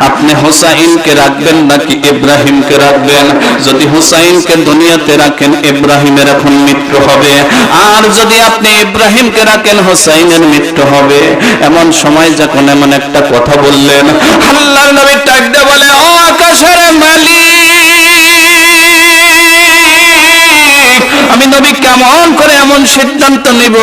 আপনি হুসাইনকে রাখবেন নাকি ইব্রাহিমকে রাখবেন? যদি হুসাইনকে দুনিয়াতে রাখেন ইব্রাহিমের এখন মৃত্যু হবে, আর যদি আপনি ইব্রাহিমকে রাখেন হুসাইনের মৃত্যু হবে। এমন সময় যখন এমন একটা কথা বললেন, আল্লাহর নবী ডাকতে বলে, ও আকাশের মালিক, আমি নবী কেমন করে এমন সিদ্ধান্ত নিব?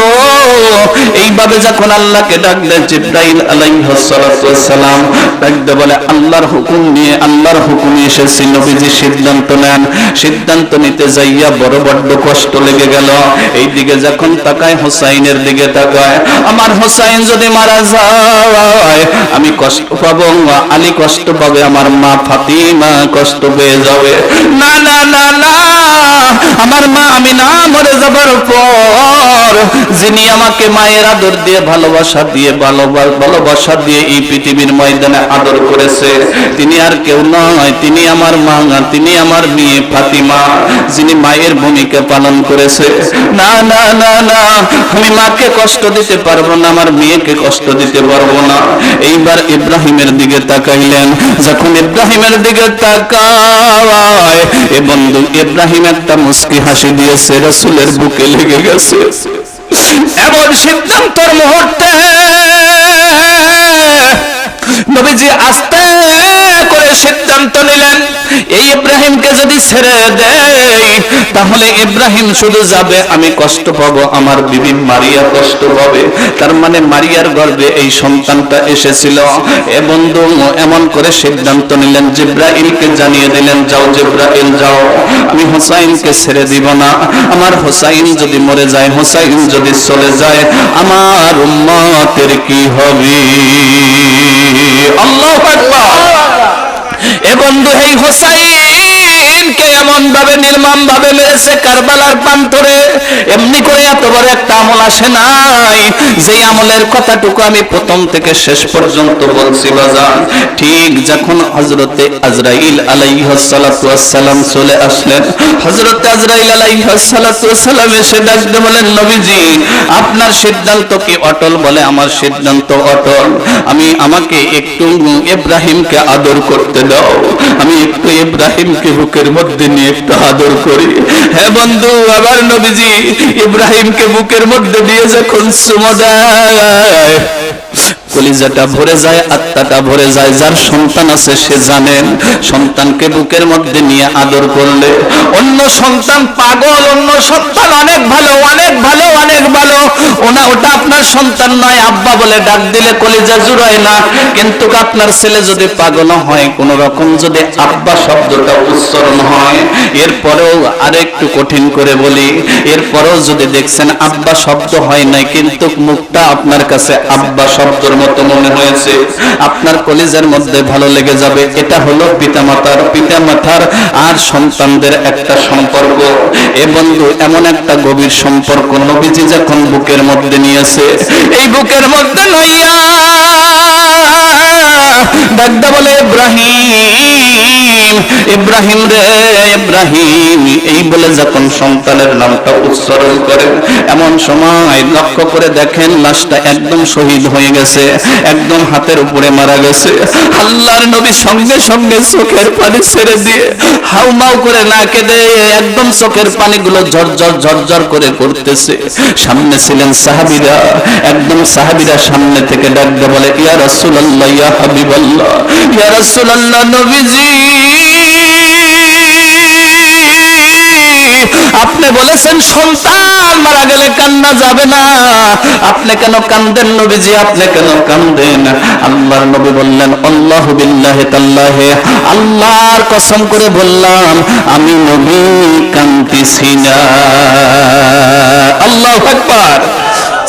এইভাবে যখন আল্লাহকে ডাকলেন, জিবরাইল আলাইহিস সালাতু ওয়াস সালাম ডাকতে বলে, আল্লাহর হুকুম নিয়ে, আল্লাহর হুকুমে এসেছি নবীজি, সিদ্ধান্ত নেন। সিদ্ধান্ত নিতে যাইয়া বড় কষ্ট লেগে গেল। এইদিকে যখন তাকায়, হুসাইনের দিকে তাকায়, আমার হুসাইন যদি মারা যায় আমি কষ্ট পাবো, আলী কষ্ট পাবে, আমার মা ফাতিমা কষ্ট পেয়ে যাবে। না না না না, আমার মা আমিনা মরে যাবার পর যিনি আমাকে মায়ের আদর দিয়ে, ভালোবাসা দিয়ে, ভালোবাসা দিয়ে এই পৃথিবীর ময়দানে আদর করেছে, তিনি আর কেউ নয়, তিনি আমার মা, তিনি আমার মেয়ে ফাতিমা, যিনি মায়ের ভূমিকা পালন করেছে। না না না না, আমি মাকে কষ্ট দিতে পারবো না, আমার মেয়েকে কষ্ট দিতে পারবো না। এইবার ইব্রাহিমের দিকে তাকাইলেন। যখন ইব্রাহিমের দিকে তাকায়, এ বন্ধু ইব্রাহিম একটা মুস্কি হাসি দিয়েছে, রাসূলের বুকে লেগে গেছে। এমন সিদ্ধান্তের মুহূর্তে নবীজি আস্তে করে সিদ্ধান্ত নিলেন, এই ইব্রাহিমকে যদি ছেড়ে দেয় তাহলে ইব্রাহিম শুধু যাবে, আমি কষ্ট পাবো, আমার বিবি মারিয়া কষ্ট পাবে। তার মানে মারিয়ার গর্ভে এই সন্তানটা এসেছিল। এ বন্ধু এমন করে সিদ্ধান্ত নিলেন, জিবরাইলকে জানিয়ে দিলেন, যাও জিবরাইল যাও, আমি হুসাইনকে ছেড়ে দিব না। আমার হুসাইন যদি মরে যায়, হুসাইন যদি চলে যায়, আমার উম্মতের কি হবে? আল্লাহু আকবার। এ বন্ধু এই হুসাইনকে এমন ভাবে নির্মম ভাবে মেরেছে কারবালার প্রান্তরে। এমনি করে এত বড় একটা আমল আসে নাই, যে আমলের কথাটুকু আমি প্রথম থেকে শেষ পর্যন্ত বলছি বাজান। ঠিক যখন হযরতে আজরাইল আলাইহিস সালাতু ওয়াস সালাম চলে আসলেন, হযরতে আজরাইল আলাইহিস সালাতু ওয়াস সালাম এসে ডাকতে বলেন, নবীজি আপনার সিদ্ধান্ত কি অটল? বলে, আমার সিদ্ধান্ত অটল। আমাকে একটু ইব্রাহিমকে আদর করতে দাও, আমি একটু ইব্রাহিমকে বুকের মধ্যে নিয়ে একটু আদর করি। হ্যাঁ বন্ধু, আবার নবীজি ইব্রাহিমকে বুকের মধ্যে দিয়ে যখন চুমো দেয়, কলিজাটা ভরে যায়, আত্মাটা ভরে যায়। যার সন্তান আছে সে জানেন, সন্তানকে বুকের মধ্যে নিয়ে আদর করলে অন্য সন্তান পাগল, অন্য সন্তান অনেক ভালো, অনেক ভালো, অনেক ভালো, ওটা আপনার সন্তান নয়, আব্বা বলে ডাক দিলে কলিজা জুড়ায় না। কিন্তু আপনার ছেলে যদি পাগল হয়, কোন রকম যদি আব্বা শব্দটা উচ্চারণ হয়, এরপরেও আরেকটু কঠিন করে বলি, এরপরেও যদি দেখছেন আব্বা শব্দ হয় নাই, কিন্তু মুখটা আপনার কাছে আব্বা শব্দের মতো মনে হয়েছে, আপনার কলিজার মধ্যে ভালো লেগে যাবে। এটা হলো পিতামাতার আর সন্তানদের একটা সম্পর্ক। এ বন্ধু এমন একটা গভীর সম্পর্ক নবীজি যখন বুকের মধ্যে নিয়েছে, এই বুকের মধ্যে লইয়া ডাকতে বলে, ইব্রাহিম, ইব্রাহিম রে ইব্রাহিম, এই বলে যখন সন্তানের নামটা উচ্চারণ করেন, এমন সময় লক্ষ্য করে দেখেন লাশটা একদম শহীদ হয়ে গেছে, একদম হাতের উপরে মারা গেছে। আল্লাহর নবী সঙ্গে সঙ্গে চোখের পানি ছেড়ে দিয়ে হাউমাউ করে না কেঁদে একদম চোখের পানিগুলো ঝরঝর ঝরঝর করে পড়তেছে। সামনে ছিলেন সাহাবীরা, একদম সাহাবীরা সামনে থেকে ডাকতে বলে, ইয়া রাসূলুল্লাহ, ইয়া হাবিবাল্লাহ, ইয়া রাসূলুল্লাহ, নবীজি আপনি বলেছেন সন্তান মারা গেলে কান্না যাবে না, আপনি কেন কান্দেন নবীজি, আপনি কেন কান্দেন? আল্লাহর নবী বললেন, আল্লাহু বিল্লাহি তাআলাহি, আল্লাহর কসম করে বললাম আমি নবী কাঁদতেছি না। আল্লাহু আকবার।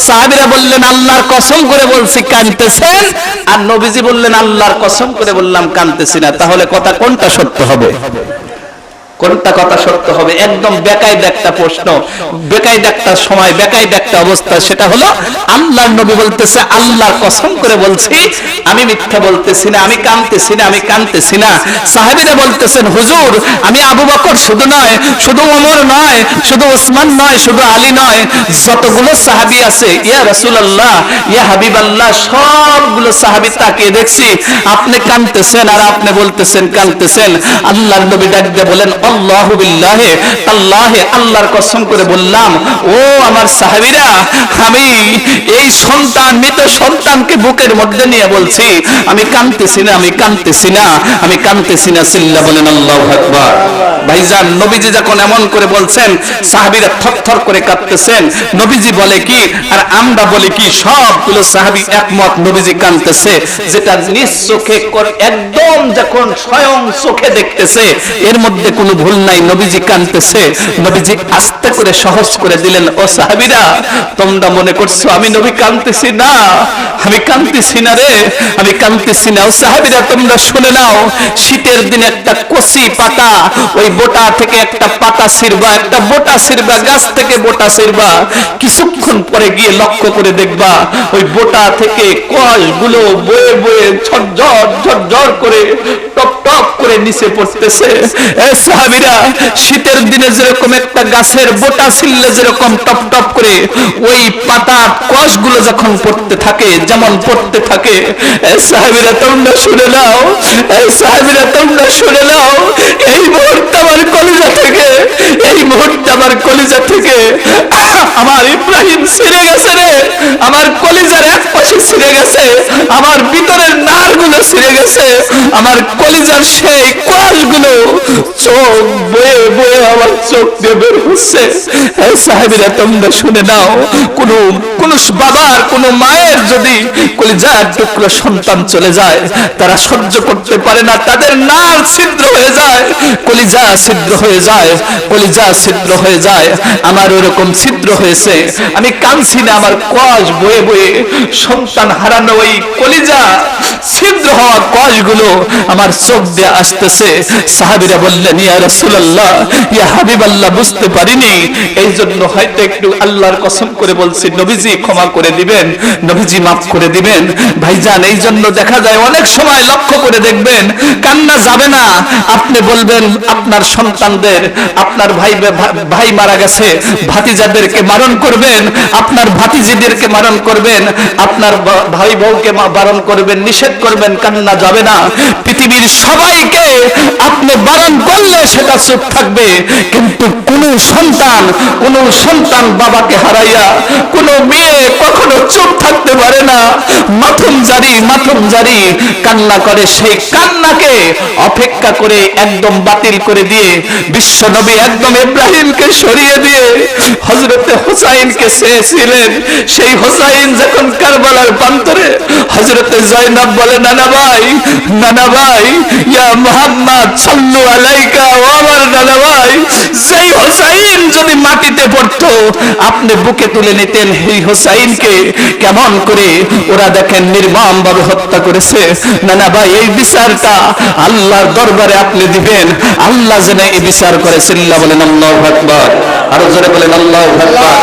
সাহাবীরা বললেন, আল্লাহর কসম করে বলছি কাঁদতেছেন, আর নবীজি বললেন, আল্লাহর কসম করে বললাম কাঁদতেছি না। তাহলে কথা কোনটা সত্য হবে? কোনটা কথা সত্য হবে? একদম বেকায়দা একটা প্রশ্ন, বেকায়দা একটা সময়, বেকায়দা একটা অবস্থা। সেটা হলো আল্লাহর নবী বলতেছে, আল্লাহর কসম করে বলছি আমি মিথ্যা বলতেছি না, আমি কাঁদতেছি না, আমি কাঁদতেছি না। সাহাবীরা বলতেছেন, হুজুর আমি আবু বকর শুধু নয়, শুধু ওমর নয়, শুধু ওসমান নয়, শুধু আলী নয়, যতগুলো সাহাবী আছে, ইয়া রাসূলুল্লাহ, ইয়া হাবিবাল্লাহ, সবগুলো সাহাবী তাকিয়ে দেখছি আপনি কাঁদতেছেন আর আপনি বলতেছেন কাঁদতেছেন। আল্লাহর নবী ডাক দিয়ে বলেন, আল্লাহু বিল্লাহি আল্লাহে, আল্লাহর কসম করে বললাম, ও আমার সাহাবীরা, আমি এই সন্তান, মৃত সন্তানকে বুকের মধ্যে নিয়ে বলছি আমি কাঁদতেছি না, আমি কাঁদতেছি না, আমি কাঁদতেছি না। সিল্লা বলেন আল্লাহু আকবার। ভাইজান, নবীজি যখন এমন করে বলছেন, সাহাবীরা থরথর করে কাঁদতেছেন। নবীজি বলে কি আর আমরা বলি কি, সবগুলো সাহাবী একমত, নবীজি কাঁদতেছে। যেটা নিজ চোখে একদম যখন স্বয়ং চোখে দেখতেছে, এর মধ্যে কোনো ভুল নাই, নবীজি কাঁদতেছে। নবীজি আস্তে করে সহজ করে দিলেন, ও সাহাবীরা, তোমরা মনে করছো আমি নবী কাঁদতেছি না, আমি কাঁদতেছি না রে, আমি কাঁদতেছি না। ও সাহাবীরা, তোমরা শুনে নাও, শীতের দিনে একটা কচি পাতা, ওই বোটা থেকে একটা পাতা ছিড়বা, একটা বোটা ছিড়বা, গাছ থেকে বোটা ছিড়বা, কিছুক্ষণ পরে গিয়ে লক্ষ্য করে দেখবা ওই বোটা থেকে কোষগুলো বয়ে বয়ে ঝরঝর ঝরঝর করে টপ টপ করে নিচে পড়তেছে। এ সাহাবীরা, শীতের দিনে যেরকম একটা গাছের বোটা ছিললে যেরকম টপ টপ করে ওই পাতা কোষগুলো যখন পড়তে থাকে, যেমন পড়তে থাকে, এ সাহাবীরা তোমরা শুনে নাও, এ সাহাবীরা তোমরা শুনে নাও, এই মুহূর্তে আমার কলিজা থেকে, এই মুহূর্তে আমার কলিজা থেকে আমার ইব্রাহিম ছিঁড়ে গেছে রে, আমার কলিজার এক পাশে ছিঁড়ে গেছে, আমার ভিতরের নাড়গুলো ছিঁড়ে গেছে, আমার কলিজার সেই কোষগুলো চোখ বয়ে বয়ে আমার চোখ দিয়ে বের হচ্ছে। এই সাহাবীরা তোমরা শুনে নাও, কোন বাবার, কোন মায়ের যদি কলিজার টুকরো সন্তান চলে যায়, তারা সহ্য করতে পারে না, তাদের নাড় ছিদ্র হয়ে যায়, কলিজা ছিদ্র হয়ে যায়, কলিজা ছিদ্র হয়ে যায়। আমার ওরকম ছিদ্র হয়েছে, আমি কাঁদছি না, আমার কোষ বয়ে বয়ে সন্তান হারানো ওই কলিজা ছিদ্র হওয়া কোষগুলো আমার চোখ দিয়ে আসতেছে। সাহাবীরা বললেন, ইয়া রাসূলুল্লাহ, ইয়া হাবিবাল্লাহ, বুঝতে পারিনি, এই জন্য হয়তো একটু আল্লাহর কসম করে বলছি, নবীজি ক্ষমা করে দিবেন, নবীজি মাফ করে দিবেন। ভাইজান, এই জন্য দেখা যায় অনেক সময় লক্ষ্য করে দেখবেন, কান্না যাবে না, আপনি বলবেন আপনার সন্তানদের, আপনার ভাই মারা গেছে, ভাতিজাদেরকে বারণ করবেন, আপনার ভাতিজিদেরকে বারণ করবেন, আপনার ভাই বউকে বারণ করবেন, নিষেধ করবেন, কান্না যাবে না। পৃথিবীর সবাইকে আপনি বারণ করলে সেটা চুপ থাকবে, কিন্তু কোন সন্তান বাবাকে হারাইয়া কোন মেয়ে কখনো চুপ থাকতে পারে না। মাথুম জারি কান্না করে, সেই কান্নাকে অপেক্ষা করে একদম বাতিল করে দিয়ে বিশ্ব নবী একদম ইব্রাহিমকে সরিয়ে দিয়ে হযরতে হুসাইনকে চেয়েছিলেন। সেই হুসাইন যখন কারবালার প্রান্তরে, হযরতে জয়নব বলে, নানা ভাই, ইয়া মুহাম্মদ সাল্লু আলাইকা, ও আমার নানা ভাই, সেই হুসাইন যদি মাটিতে পড়তো আপনি বুকে তুলে নিতেন। এই হুসাইনকে কেমন করে ওরা দেখেন নির্মম ভাবে হত্যা করেছে। নানা ভাই, এই বিচারটা আল্লাহর দরবারে আপনি দিবেন, আল্লাহ যেন এই বিচার করে। সিল্লা বলেন আল্লাহু আকবার, আরো জোরে বলেন আল্লাহু আকবার।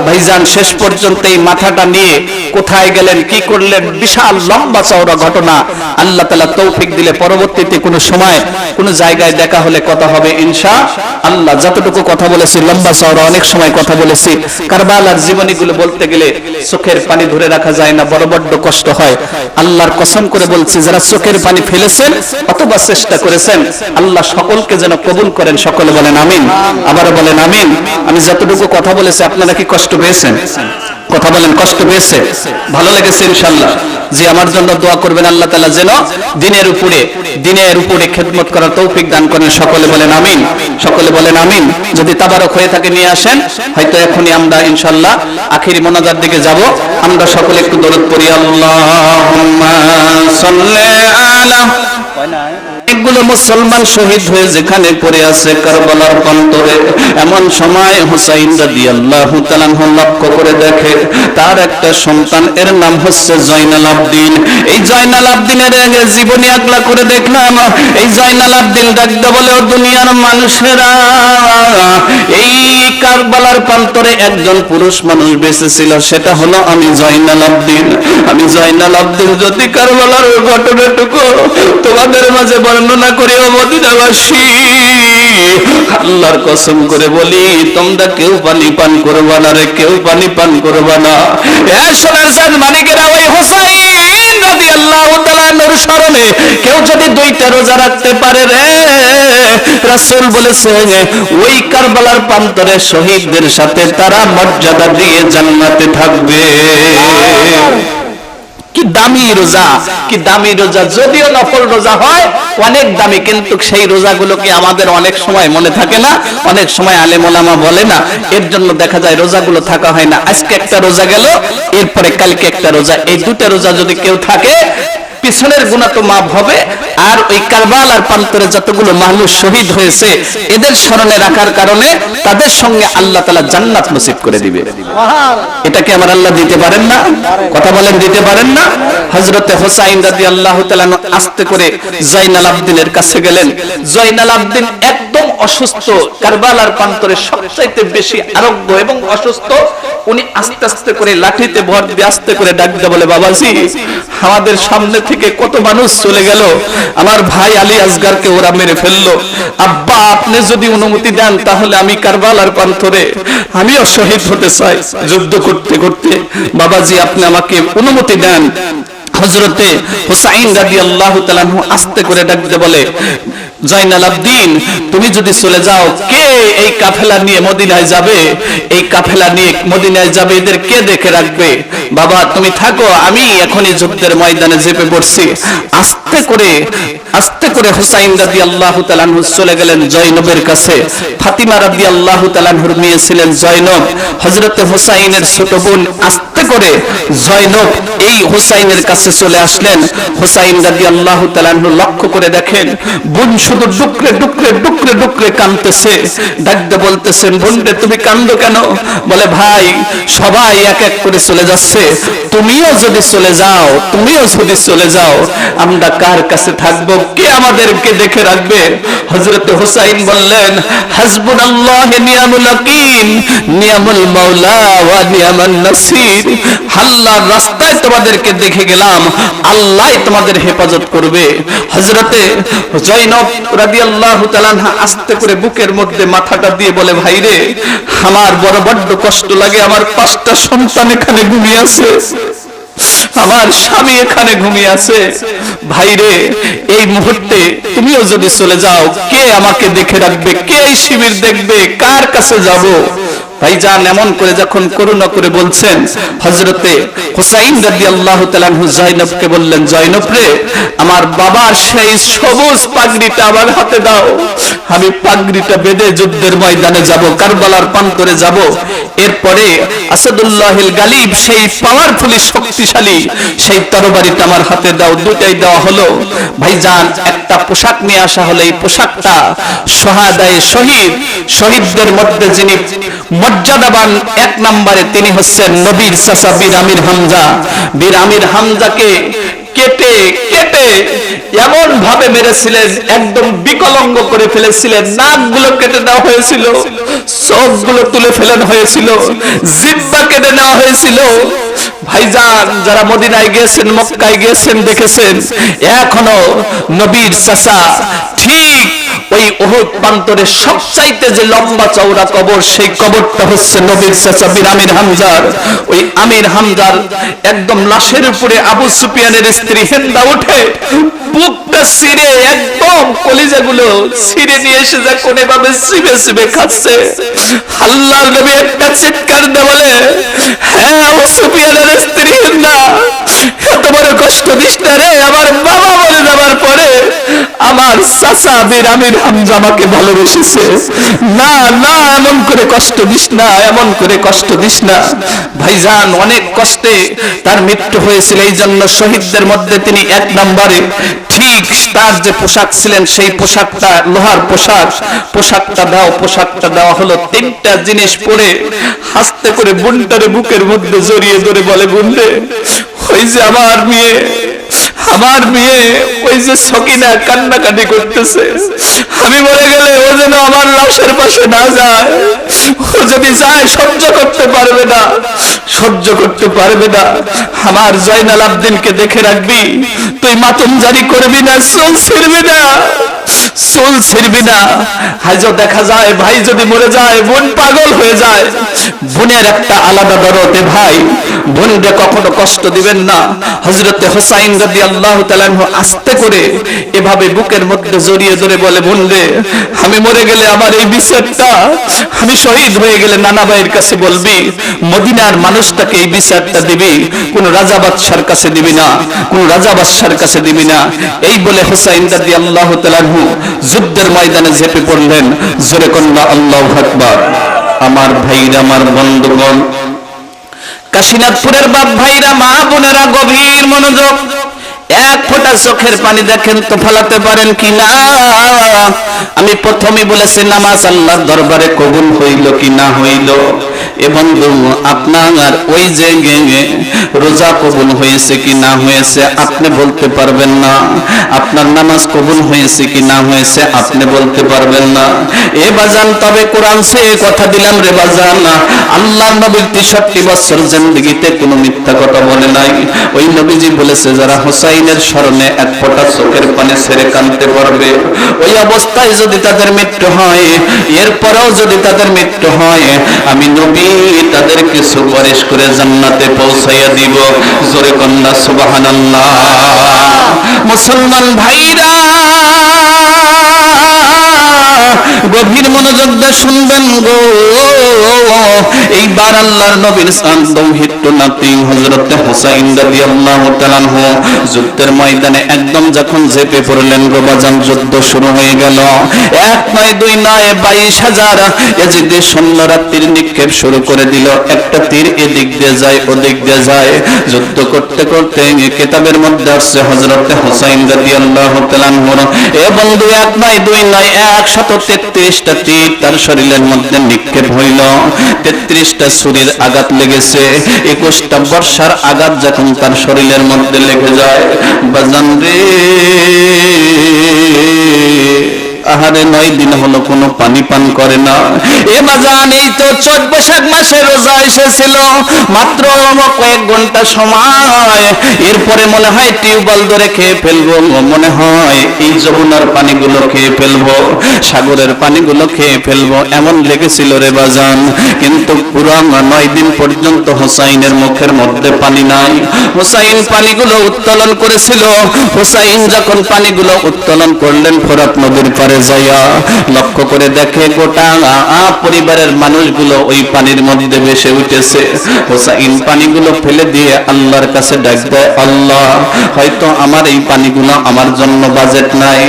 ভাইজান, শেষ পর্যন্ত এই মাথাটা নিয়ে কোথায় গেলেন, কি করলেন, বিশাল লম্বা চওড়া ঘটনা। আল্লাহ তাআলা তৌফিক দিলে পরবর্তীতে কোনো সময় কোনো জায়গায় দেখা হলে কথা হবে ইনশাআল্লাহ। যতটুকু কথা বলেছি লম্বা চওড়া অনেক সময় কথা বলেছি। কারবালার জীবনীগুলো বলতে গেলে চোখের পানি ধরে রাখা যায় না, বড় কষ্ট হয়। আল্লাহর কসম করে বলছি, যারা চোখের পানি ফেলেছেন অথবা চেষ্টা করেছেন, আল্লাহ সকলকে যেন কবুল করেন। সকলে বলেন আমিন, আবারও বলেন আমিন। আমি যতটুকু কথা বলেছি আপনারা কি কষ্ট পেয়েছেন? কথা বলেন, কষ্ট পেয়েছে? ভালো লেগেছে ইনশাআল্লাহ? যে আমার জন্য দোয়া করবেন, আল্লাহ তাআলা যেন দিনের উপরে খেদমত করার তৌফিক দান করেন। সকলে বলেন আমিন, সকলে বলেন আমিন। যদি তাবারক হয়ে থাকে নিয়ে আসেন, হয়তো এখনই আমরা ইনশাআল্লাহ আখিরি মোনাজার দিকে যাব। আমরা সকলে একটু দরুদ পড়ি। আল্লাহুম্মা সাল্লি আলা অনেকগুলো মুসলমান শহীদ হয়ে যেখানে পড়ে আছে কারবালার প্রান্তরে, এমন সময় হুসাইন রাদিয়াল্লাহু তাআলা লক্ষ্য করে দেখে তার একটা সন্তান, এর নাম হচ্ছে জয়নাল আবদিন। এই জয়নাল আবদিনের জীবনী আগলা করে দেখলাম। এই জয়নাল আবদিন ডাকতে বলে, ও দুনিয়ার মানুষেরা, এই কারবালার প্রান্তরে একজন পুরুষ মানুষ বেঁচে ছিল, সেটা হলো আমি জয়নাল আবদিন। আমি জয়নাল আবদিন যদি কারবালার ঘটনাটুকু তোমাদের মাঝে বর্ণনা করি, ও মদিনাবাসী, আল্লাহর কসম করে বলি, তোমরা কেউ পানি পান করবা না রে, কেউ পানি পান করবা না। এ সোনার চাঁদ মানিকেরা, ওই হুসাইন রাদিয়াল্লাহু তাআলার স্মরণে কেউ যদি 2টা রোজা রাখতে পারে রে, রাসূল বলেছেন ওই কারবালার প্রান্তরে শহীদদের সাথে তারা মর্যাদা দিয়ে জান্নাতে থাকবে। কি দামি রোজা, কি দামি রোজা। যদিও নফল রোজা হয় অনেক দামি, কিন্তু সেই রোজাগুলোকে আমাদের অনেক সময় মনে থাকে না, অনেক সময় আলেম ওলামা বলে না, এর জন্য দেখা যায় রোজাগুলো থাকা হয় না। আজকে একটা রোজা গেল, এরপরে কালকে একটা রোজা, এই 2টা রোজা যদি কেউ থাকে পিছনের গুনাহ তো মাফ হবে, আর ওই কারবালার প্রান্তরে যতগুলো মানুষ শহীদ হয়েছে এদের স্মরণে রাখার কারণে তাদের সঙ্গে আল্লাহ তাআলা জান্নাত নসিব করে দিবে। এটা কি আমার আল্লাহ দিতে পারেন না? কথা বলেন, দিতে পারেন না? হযরতে হুসাইন রাদিয়াল্লাহু তাআলা আস্তে করে জয়নাল আবদিনের কাছে গেলেন। জয়নাল আবদিন একদম অসুস্থ, কারবালার প্রান্তরে সবচাইতে বেশি আরোগ্য এবং অসুস্থ। উনি আস্তে আস্তে করে লাঠিতে ভর দিয়ে আস্তে করে ডাক দিয়ে বলে, বাবাজি, আমাদের সামনে থেকে কত মানুষ চলে গেল, আমার ভাই আলী আসগরকে ওরা মেরে ফেললো। আব্বা, আপনি যদি অনুমতি দেন তাহলে আমি কারবালার প্রান্তরে আমিও শহীদ হতে চাই, যুদ্ধ করতে করতে। বাবাজি, আপনি আমাকে অনুমতি দেন। হযরতে হুসাইন রাদিয়াল্লাহু তাআলা আস্তে করে ডাক দিয়ে বলে, জয়নাল আবদিন, তুমি যদি চলে যাও, কে এই কাফেলা নিয়ে মদিনায় যাবে? এই কাফেলা নিয়ে মদিনায় যাবে, এদের কে দেখে রাখবে? বাবা, তুমি থাকো, আমি এখনই যুদ্ধের ময়দানে চেপে পড়ছি। আস্তে করে হুসাইন রাদিয়াল্লাহু তাআলা চলে গেলেন জয়নবের কাছে। ফাতিমা রাদিয়াল্লাহু তাআলার মেয়ে ছিলেন জয়নব, হযরতে হুসাইনের ছোট বোন। আস্তে করে জয়নব এই হুসাইনের কাছে চলে আসলেন। হুসাইন রাদিয়াল্লাহু তাআলা লক্ষ্য করে দেখেন বোন শুধু ডুকরে ডুকরে ডুকরে ডুকরে কাঁদতেছে। ডাকতে বলতেছেন, বোন রে, তুমি কাঁদো কেন? বলে, ভাই, সবাই এক এক করে চলে যাচ্ছে, তুমিও যদি চলে যাও, তুমিও যদি চলে যাও, আমরা কার কাছে থাকবো? কে আমাদেরকে দেখে রাখবে? হযরতে হুসাইন বললেন, হাসবুনাল্লাহু নিয়ামুল ওয়াকিল, নিয়ামুল মাওলা ওয়া নিয়ামান নাসির। আল্লাহর রাস্তায় তোমাদেরকে দেখে গেলাম, আল্লাহই তোমাদের হেফাজত করবে। হযরতে জয়নব রাদিয়াল্লাহু তাআলা আস্তে করে বুকের মধ্যে মাথাটা দিয়ে বলে, ভাই রে, আমার বড় কষ্ট লাগে, আমার 5টা সন্তান এখানে ঘুমিয়ে আছে, আমার স্বামী এখানে ঘুমিয়ে আছে। ভাইরে, এই মুহূর্তে তুমিও যদি চলে যাও, কে আমাকে দেখে রাখবে? কে এই শিবির দেখবে? কার কাছে যাব? ভাইজান এমন করে যখন করুণা করে বলছেন, হযরতে হুসাইন রাদিয়াল্লাহু তাআলা জয়নবকে বললেন, জয়নব রে, আমার বাবার সেই সবুজ পাগড়িটা আমার হাতে দাও, আমি পাগড়িটা বেঁধে যুদ্ধের ময়দানে যাব, কারবালার প্রান্তরে যাব। এরপরে আসাদুল্লাহিল গালিব, সেই পাওয়ারফুলি শক্তিশালী সেই তরবারিটা আমার হাতে দাও। 2টাই দেওয়া হলো। ভাইজান একটা পোশাক নিয়ে আসা হলো। এই পোশাকটা শাহাদায়ে শহীদ, শহীদদের মধ্যে যিনি মর্যাদাবান 1 নম্বরে, তিনি হচ্ছেন নবীর চাচা বীর আমির হামজা। বীর আমির হামজাকে কেটে কেটে এমন ভাবে মেরেছিলেন, একদম বিকলাঙ্গ করে ফেলেছিলেন। নাকগুলো কেটে দেওয়া হয়েছিল, চোখগুলো তুলে ফেলানো হয়েছিল, জিহ্বা কেটে নেওয়া হয়েছিল। ভাইজান যারা মদিনায় গিয়েছেন, মক্কায় গিয়েছেন, দেখেছেন এখনো নবীর চাচা ঠিক ওই উহুদ প্রান্তরে সবচাইতে যে লম্বা চওড়া কবর, সেই কবরটা হচ্ছে নবীর চাচা বীর আমির হামজার। ওই আমির হামজার একদম লাশের উপরে আবু সুফিয়ানের স্ত্রী হিন্দা উঠে বুকটা ছিঁড়ে, একদম কলিজাগুলো ছিঁড়ে নিয়ে এসে যা কোনে ভাবে চিবে চিবে খাচ্ছে। আল্লাহর নবী একটা চিৎকার দিয়ে বলে, হ্যাঁ আবু সুফিয়ানের স্ত্রী হিন্দা, এত বড় কষ্ট দিস না রে, আমার বাবা বলে যাবার পরে আমার চাচা বীর আমির হামজা আমাকে ভালোবেসেছে। না না, এমন করে কষ্ট দিস না, এমন করে কষ্ট দিস না। ভাইজান অনেক কষ্টে তার মৃত্যু হয়েছিল, এই জন্য শহীদদের মধ্যে তিনি 1 নম্বরে। ঠিক তার যে পোশাক ছিলেন সেই পোশাকটা লোহার পোশাকটা দাও। পোশাকটা দেওয়া হলো। তিনটা জিনিস পরে হাসতে করে বোনটারে বুকের মধ্যে জড়িয়ে ধরে বলে, বোন রে, ওই যে আমার মেয়ে ওই যে সকিনা কান্নাকাটি করতেছে, আমি মরে গেলে ও যেন আমার লাশের পাশে না যায়। ও যদি যায় সহ্য করতে পারবে না। আমার জয়নাল আব্দিনকে দেখে রাখবি, তুই মাতম জারি করবি না, চুল ছিড়বি না। হাজো দেখা যায় ভাই যদি মরে যায়, বোন পাগল হয়ে যায়। বোনের একটা আলাদা দরদে ভাই, বোনকে কখনো কষ্ট দিবেন না। হযরতে হুসাইন রাদিয়াল্লাহু তাআলা আস্তে করে এভাবে বুকের মধ্যে জড়িয়ে ধরে বলে, বোন রে, আমি মরে গেলে আমার এই বিচারটা, আমি শহীদ হয়ে গেলে নানা ভাইয়ের কাছে বলবি, মদিনার মানুষটাকে এই বিচারটা দিবি, কোন রাজা বাদশার কাছে দিবি না। এই বলে হুসাইন রাদিয়াল্লাহু তাআলা যুদ্ধের ময়দানে ঝেঁপে পড়লেন। জোরে কন্যা আল্লাহু আকবার। আমার ভাইরা, আমার বন্ধুগণ, কাশীনাথপুরের বাপ ভাইরা, মা বোনেরা, গভীর মনোযোগ। এক ফোঁটা চোখের পানি দেখেন তো ফেলাতে পারেন কি না? আমি প্রথমেই বলেছি, নামাজ আল্লাহর দরবারে কবুল হইল কি না হইল। এ বন্ধু, আপনার ওই যে রোজা কবুল হয়েছে কি না হয়েছে আপনি বলতে পারবেন না। আপনার নামাজ কবুল হয়েছে কি না হয়েছে আপনি বলতে পারবেন না। এ বাজান, তবে কোরআন সে কথা দিলাম রে বাজান, আল্লাহর নবী 63 বছর জিন্দেগিতে কোনো মিথ্যা কথা বলে নাই। ওই নবীজি বলেছে, যারা হুসাইনের স্মরণে এক ফোঁটা চোখের পানি ছেড়ে কাঁদতে পারবে, ওই অবস্থায় যদি তাদের মৃত্যু হয়, এরপরেও যদি তাদের মৃত্যু হয়, আমি নবী তাদেরকে সুপারিশ করে জান্নাতে পৌঁছাইয়া দিব। জোরে কন্যা সুবহানাল্লাহ। মুসলমান ভাইরা, গভীর মনোযোগ দিয়ে শুনবেন গো। এইবার আল্লাহর নবীর দৌহিত্র নাতি হযরতে হুসাইন রাদিয়াল্লাহু তাআলা আনহু যুদ্ধের ময়দানে একদম যখন ঝেঁপে পড়লেন গো বাজান, যুদ্ধ শুরু হয়ে গেল। এক নয়, দুই নয়, 22,000 এজিদের সৈন্যরা তীর নিক্ষেপ শুরু করে দিল। একটা তীর এদিক দিয়ে যায়, ওদিক দিয়ে যায়। যুদ্ধ করতে করতে কিতাবের মধ্যে আসছে হযরতে হুসাইন রাদিয়াল্লাহু তাআলা আনহু, এ বন্ধু, এক নয়, দুই নয়, 133টা তীর তার শরীরের মধ্যে নিক্ষেপ হইল। 33টা ছুরির আঘাত লেগেছে। 21টা বর্ষার আঘাত যখন তার শরীরের মধ্যে লেগে যায়, বাজান রে, আহারে 9 দিন হলো কোনো পানি পান করে না। এ বাজান, এই তো চৈত বৈশাখ মাসে রোজা এসেছিল, মাত্র কয়েক ঘন্টা সময়। এরপরে মনে হয় টিউবওয়েল ধরে খেয়ে ফেলবো, মনে হয় এই যমুনার পানিগুলো খেয়ে ফেলবো, সাগরের পানিগুলো খেয়ে ফেলবো, এমন লেগেছিল রে বাজান। কিন্তু পুরো 9 দিন পর্যন্ত হুসাইনের মুখের মধ্যে পানি নাই। হুসাইন পানিগুলো উত্তোলন করেছিল। হুসাইন যখন পানিগুলো উত্তোলন করলেন, ফোরাত নদীর পারে যাইয়া লক্ষ্য করে দেখে গোটা পরিবারের মানুষগুলো ওই পানির মধ্যে ভেসে উঠেছে। হুসাইন পানিগুলো ফেলে দিয়ে আল্লাহর কাছে ডাক দেয়, আল্লাহ, হয়তো আমার এই পানিগুলো আমার জন্য বাজেট নাই,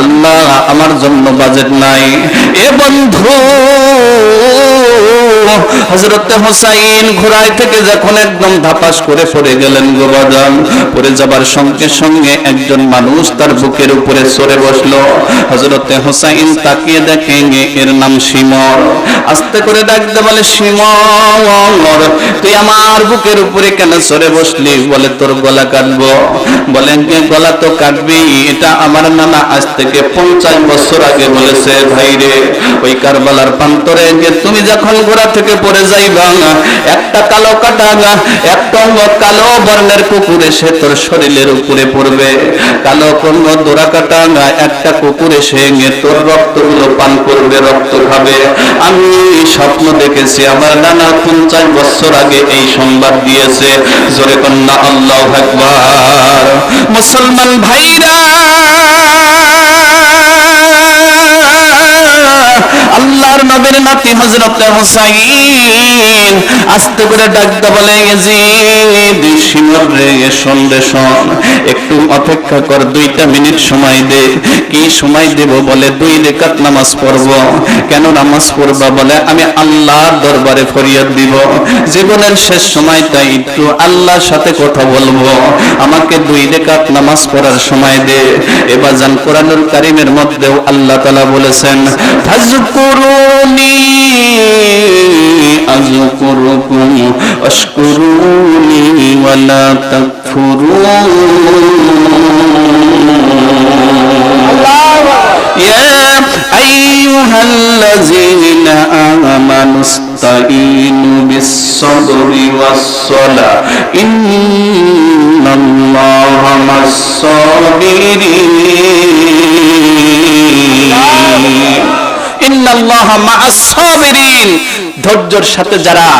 আল্লাহ আমার জন্য বাজেট নাই। এ বন্ধু, হযরতে হুসাইন ঘোড়ায় থেকে যখন একদম ধাপাস করে পড়ে গেলেন গো বাজান, পড়ে যাবার সঙ্গে সঙ্গে একজন মানুষ তার বুকের উপরে চড়ে বসলো। হযরতে হুসাইন তাকিয়ে দেখেন, এর নাম শিমর। আস্তে করে ডাকতে বলে, শিমর, তুই আমার বুকের উপরে কেন চড়ে বসলি? বলে, তোর গলা কাটবো। বলেন, গলা তো কাটবি, এটা আমার নানা আজ থেকে 50 বছর আগে বলেছে। ভাইরে, ওই কারবালার প্রান্তরে তুমি যখন ঘোড়া থেকে পড়ে যাইবা, একটা কালো কাটা, একটা কালো বর্ণের কুকুর এসে তোর শরীরের উপরে পড়বে। কালো কোন দোরা কাটা একটা কুকুর এসে তোর রক্তগুলো পান করবে, রক্ত খাবে। আমি স্বপ্ন দেখেছি, আমার নানা 50 বছর আগে এই সংবাদ দিয়েছে। জোরে কন্যা আল্লাহু আকবার। মুসলমান ভাইরা, আল্লাহর নবীর নাতি হযরতে হুসাইন আস্তে করে ডাকতে বলে, ইয়াজিদ শিমর রে, শোন রে শোন, একটু অপেক্ষা কর, 2টা মিনিট সময় দে। কি সময় দেব? বলে 2 রাকাত নামাজ পড়ব। কেন নামাজ পড়বা? বলে আমি আল্লাহর দরবারে ফরিয়াদ দিব, জীবনের শেষ সময়টা একটু আল্লাহর সাথে কথা বলবো, আমাকে 2 রাকাত নামাজ পড়ার সময় দে। এবার জান কোরআনুল কারীমের মধ্যেও আল্লাহ তাআলা বলেছেন, ফাযকুরুনি আযকুরুকুম ওয়াশকুরুনি ওয়ালা তাকফুরুন। ইয়া আইয়ুহাল্লাযীনা আমানু ইসতাঈনু বিস-সাবরি ওয়াস-সালাহ ইন্নাল্লাহা মা'আস-সাবিরিন। ইন্নাল্লাহা মা'আস-সাবিরিন, ধৈর্যের সাথে যারা,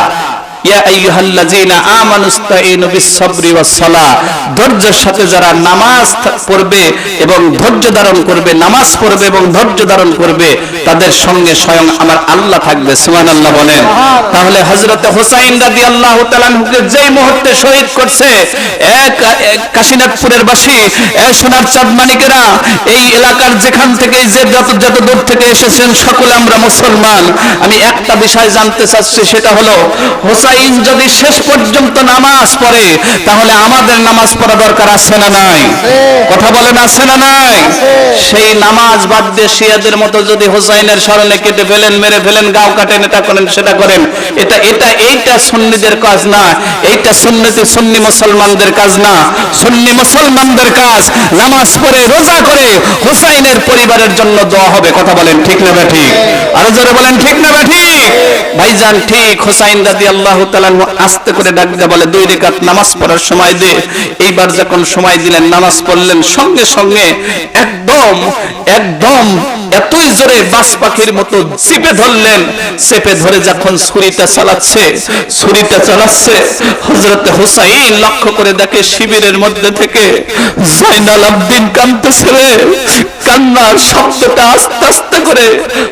ইয়া আইয়ুহাল্লাযীনা আমানু ইসতাঈনু বিস-সাবরি ওয়াস-সালাহ, ধৈর্যের সাথে যারা নামাজ পড়বে এবং ধৈর্য ধারণ করবে, নামাজ পড়বে এবং ধৈর্য ধারণ করবে, তাদের সঙ্গে স্বয়ং আমার আল্লাহ থাকবে। সুবহানাল্লাহ বলেন। তাহলে হযরতে হুসাইন রাদিয়াল্লাহু তাআলা আনহুকে যেই মুহূর্তে শহীদ করছে, এক কাশীনাথপুরের বাসী, সোনার চাঁদ মানিকেরা, এই এলাকার যেখান থেকে যে যত দূর থেকে এসেছেন, সকলে আমরা মুসলমান। আমি একটা বিষয় জানতে চাচ্ছি, সেটা হলো হুসাইন যদি শেষ পর্যন্ত নামাজ পড়ে, তাহলে আমাদের নামাজ পড়া দরকার আছে না নাই? কথা বলেন, আছে না নাই? সেই নামাজ বাদ দিয়ে শিয়াদের মতো যদি হুসাইনের স্মরণে কেটে ফেলেন, মেরে ফেলেন, গাও কাটেন, এটা করেন, সেটা করেন, এইটা সুন্নিদের কাজ না, এইটা সুন্নি মুসলমানদের কাজ না। সুন্নি মুসলমানদের কাজ নামাজ পড়ে, রোজা করে হুসাইনের পরিবারের জন্য দোয়া হবে। কথা বলেন ঠিক না বেঠিক? আরো জোরে বলেন ঠিক না বেঠিক? ভাইজান ঠিক। হুসাইন রাদিয়াল্লাহু তাআলা আস্তে করে ডাক দিয়ে বলে, 2 রাকাত নামাজ পড়ার সময় দে। এইবার যখন সময় দিলেন, নামাজ পড়লেন, সঙ্গে সঙ্গে একদম এতই জোরে বাস পাখির মতো চেপে ধরলেন। চেপে ধরে যখন ছুরিটা চালাচ্ছে, হযরতে হুসাইন লক্ষ্য করে দেখে শিবিরের মধ্যে থেকে জয়নাল আবদিন কাঁদতেছে। কান্নার শব্দটা আস্তে আস্তে করে